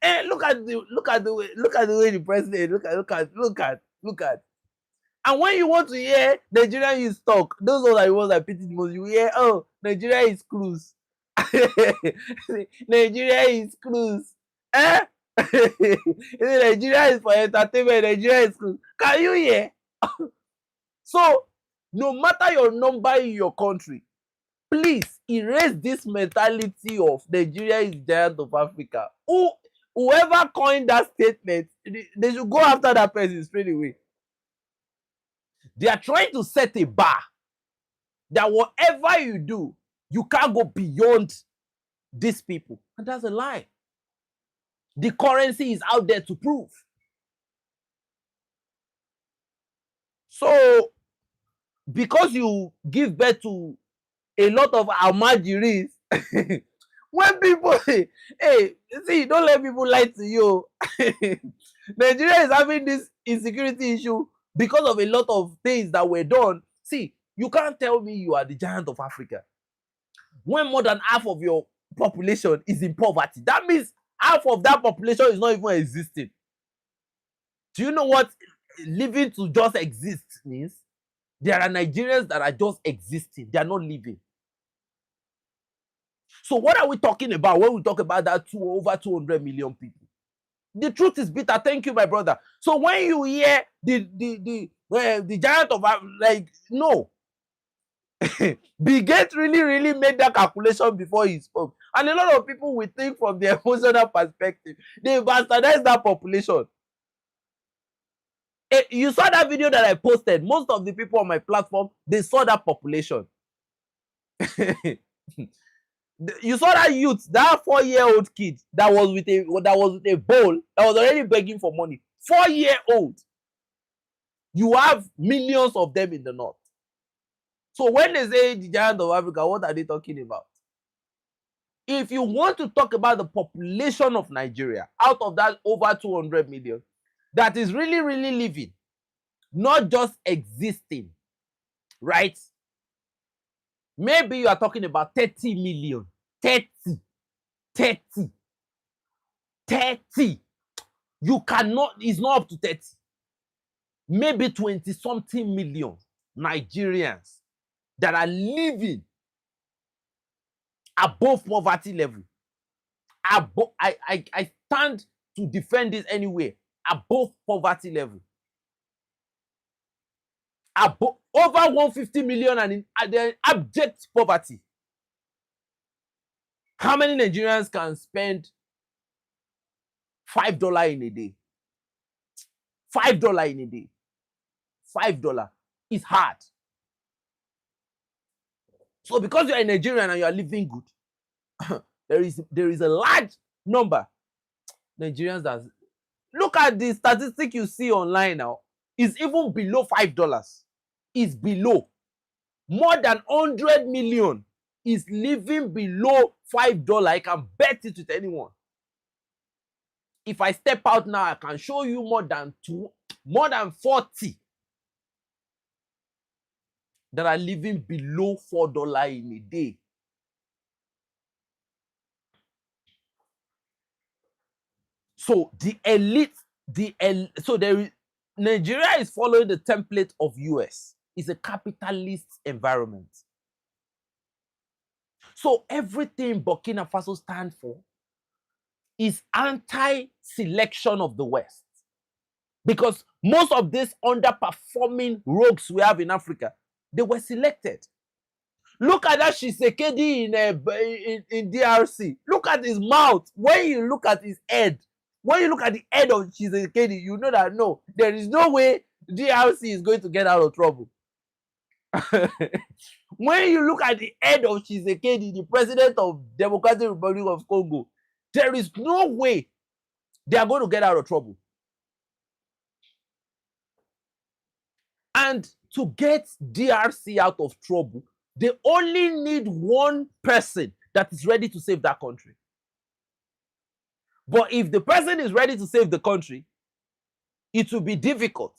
hey, look at the way the president look at. And when you want to hear Nigeria is talk, those are the ones that pity the most. You hear, oh, Nigeria is cruise. Nigeria is cruise. Eh? Nigeria is for entertainment. Nigeria is cruise. Can you hear? So, no matter your number in your country, please erase this mentality of Nigeria is giant of Africa. Whoever coined that statement, they should go after that person straight away. They are trying to set a bar that whatever you do, you can't go beyond these people. And that's a lie. The currency is out there to prove. So, because you give birth to a lot of Almajiris, when people, hey, see, don't let people lie to you. Nigeria is having this insecurity issue because of a lot of things that were done. See, you can't tell me you are the giant of Africa when more than half of your population is in poverty. That means half of that population is not even existing. Do you know what living to just exist means? There are Nigerians that are just existing. They are not living. So what are we talking about when we talk about that over 200 million people? The truth is bitter. Thank you, my brother. So when you hear the giant of, like, no. Bill Gates really made that calculation before he spoke. And a lot of people will think from the emotional perspective. They bastardize that population. You saw that video that I posted. Most of the people on my platform, they saw that population. You saw that youth, that 4-year-old kid that was with a bowl, that was already begging for money. 4-year-old. You have millions of them in the north. So when they say the giant of Africa, what are they talking about? If you want to talk about the population of Nigeria, out of that over 200 million, that is really living, not just existing, right? Maybe you are talking about 30 million. 30. You cannot, it's not up to 30. Maybe 20-something million Nigerians that are living above poverty level. I stand to defend this anyway. Above poverty level. Over 150 million and in abject poverty. How many Nigerians can spend $5 in a day? $5 in a day. $5 is hard. So because you are a Nigerian and you are living good, there is a large number Nigerians that look at the statistic you see online now. It's even below $5. It's below. More than 100 million is living below $5. I can bet it with anyone. If I step out now, I can show you more than 40 that are living below $4 in a day. So the elite, Nigeria is following the template of US. It's a capitalist environment. So everything Burkina Faso stands for is anti-selection of the West. Because most of these underperforming rogues we have in Africa, they were selected. Look at that Shisekedi in DRC. Look at his mouth. When you look at his head, when you look at the head of Shisekedi, you know that no, there is no way DRC is going to get out of trouble. When you look at the head of Shisekedi, the president of Democratic Republic of Congo, there is no way they are going to get out of trouble. And to get DRC out of trouble, they only need one person that is ready to save that country. But if the person is ready to save the country, it will be difficult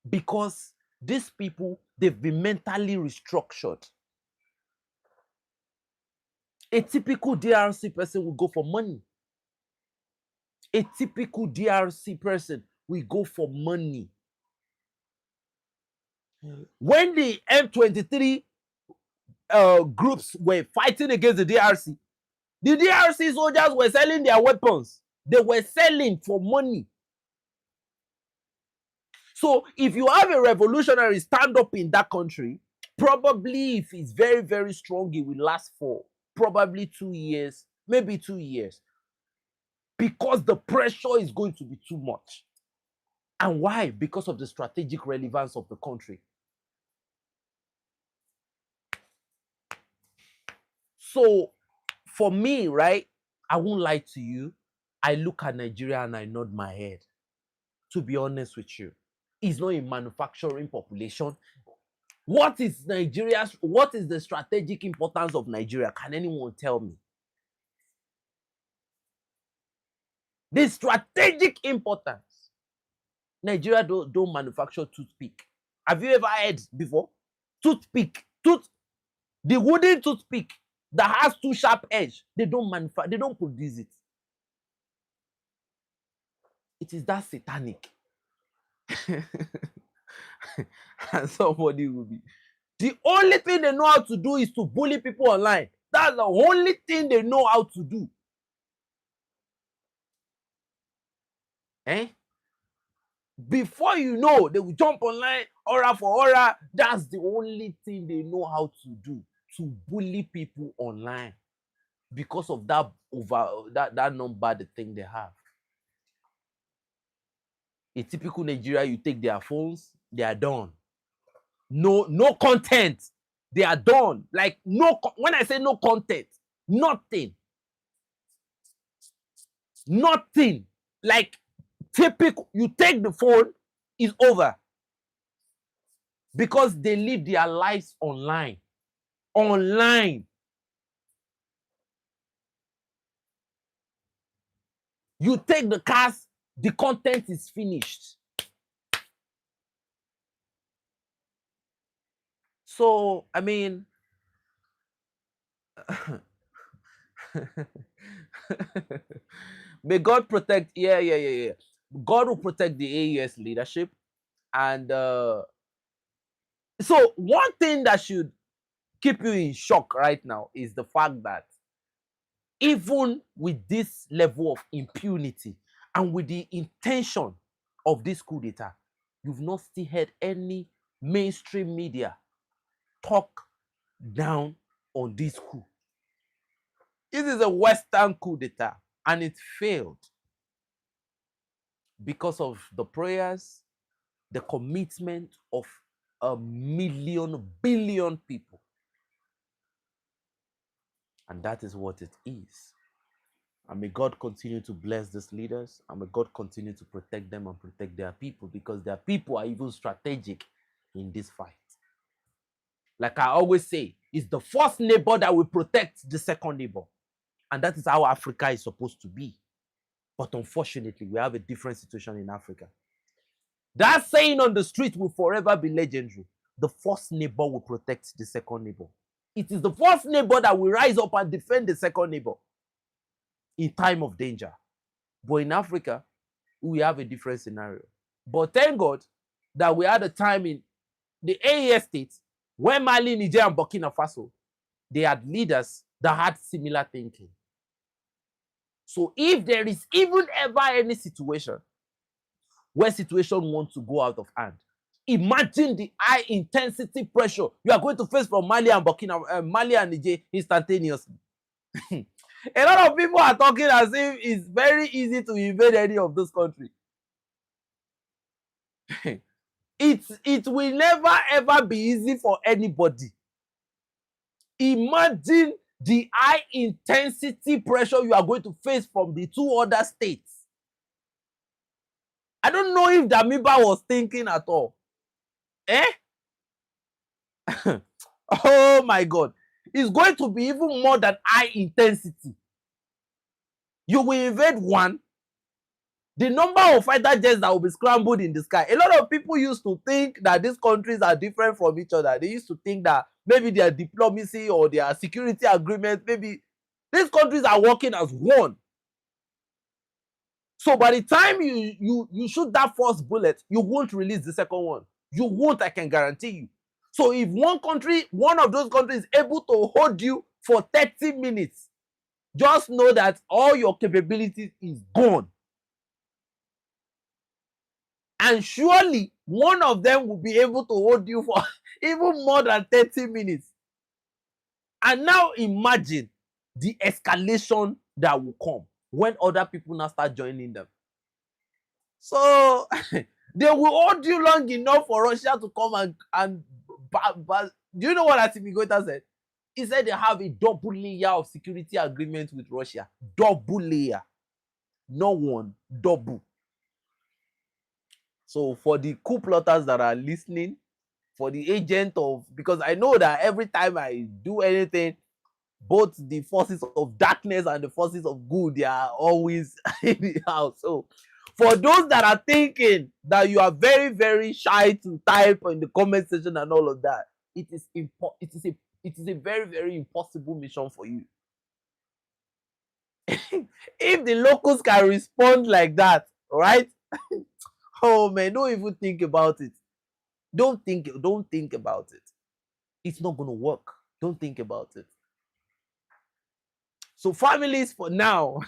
because these people, they've been mentally restructured. A typical DRC person will go for money. A typical DRC person will go for money. When the M23 groups were fighting against the DRC soldiers were selling their weapons. They were selling for money. So if you have a revolutionary stand up in that country, probably if it's very, very strong, it will last for probably 2 years, maybe 2 years. Because the pressure is going to be too much. And why? Because of the strategic relevance of the country. So for me, right, I won't lie to you. I look at Nigeria and I nod my head. To be honest with you, it's not a manufacturing population. What is the strategic importance of Nigeria? Can anyone tell me? The strategic importance. Nigeria don't manufacture toothpick. Have you ever heard before? Toothpick. The wooden toothpick that has 2 sharp edges. They don't produce it. It is that satanic. And somebody will be. The only thing they know how to do is to bully people online. That's the only thing they know how to do. Before you know, they will jump online, aura for aura. That's the only thing they know how to do, to bully people online because of that number, the thing they have. A typical Nigeria, you take their phones, they are done. No content. They are done. Like when I say no content, nothing. Nothing. Like typical, you take the phone, it's over. Because they live their lives online. Online. You take the cars, the content is finished. So, I mean, may God protect. Yeah. God will protect the AES leadership. And so one thing that should keep you in shock right now is the fact that even with this level of impunity and with the intention of this coup d'etat, you've not still heard any mainstream media talk down on this coup. This is a Western coup d'etat, and it failed because of the prayers, the commitment of 1 billion people. And that is what it is. And may God continue to bless these leaders, and may God continue to protect them and protect their people, because their people are even strategic in this fight. Like I always say, it's the first neighbor that will protect the second neighbor. And that is how Africa is supposed to be. But unfortunately, we have a different situation in Africa. That saying on the street will forever be legendary. The first neighbor will protect the second neighbor. It is the first neighbor that will rise up and defend the second neighbor in time of danger. But in Africa, we have a different scenario. But thank God that we had a time in the AES states where Mali, Niger, and Burkina Faso, they had leaders that had similar thinking. So if there is even ever any situation where situation wants to go out of hand, imagine the high intensity pressure you are going to face from Mali and Mali and Niger instantaneously. A lot of people are talking as if it's very easy to invade any of those countries. It will never ever be easy for anybody. Imagine the high intensity pressure you are going to face from the two other states. I don't know if Damiba was thinking at all. Oh my God. It's going to be even more than high intensity. You will invade one. The number of fighter jets that will be scrambled in the sky. A lot of people used to think that these countries are different from each other. They used to think that maybe their diplomacy or their security agreement, maybe these countries are working as one. So by the time you shoot that first bullet, you won't release the second one. You won't, I can guarantee you. So if one of those countries is able to hold you for 30 minutes, just know that all your capabilities is gone. And surely one of them will be able to hold you for even more than 30 minutes. And now imagine the escalation that will come when other people now start joining them. So they will hold you long enough for Russia to come and do you know what Atimi Goita said? He said they have a double layer of security agreement with Russia. Double layer. No one, double. So for the coup plotters that are listening, for the agent of, because I know that every time I do anything, both the forces of darkness and the forces of good, they are always in the house. So for those that are thinking that you are very, very shy to type in the comment section and all of that, it is a very, very impossible mission for you. If the locals can respond like that, right? Oh man, don't even think about it. Don't think about it. It's not gonna work. Don't think about it. So families, for now,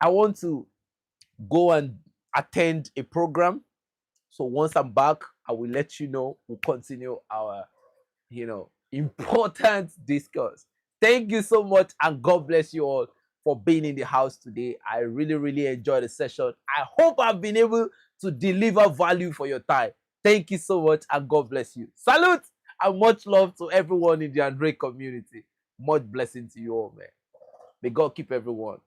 I want to go and attend a program. So once I'm back, I will let you know. We'll continue our, important discourse. Thank you so much, and God bless you all for being in the house today. I really, really enjoyed the session. I hope I've been able to deliver value for your time. Thank you so much, and God bless you. Salute and much love to everyone in the Andre community. Much blessing to you all, man. May God keep everyone.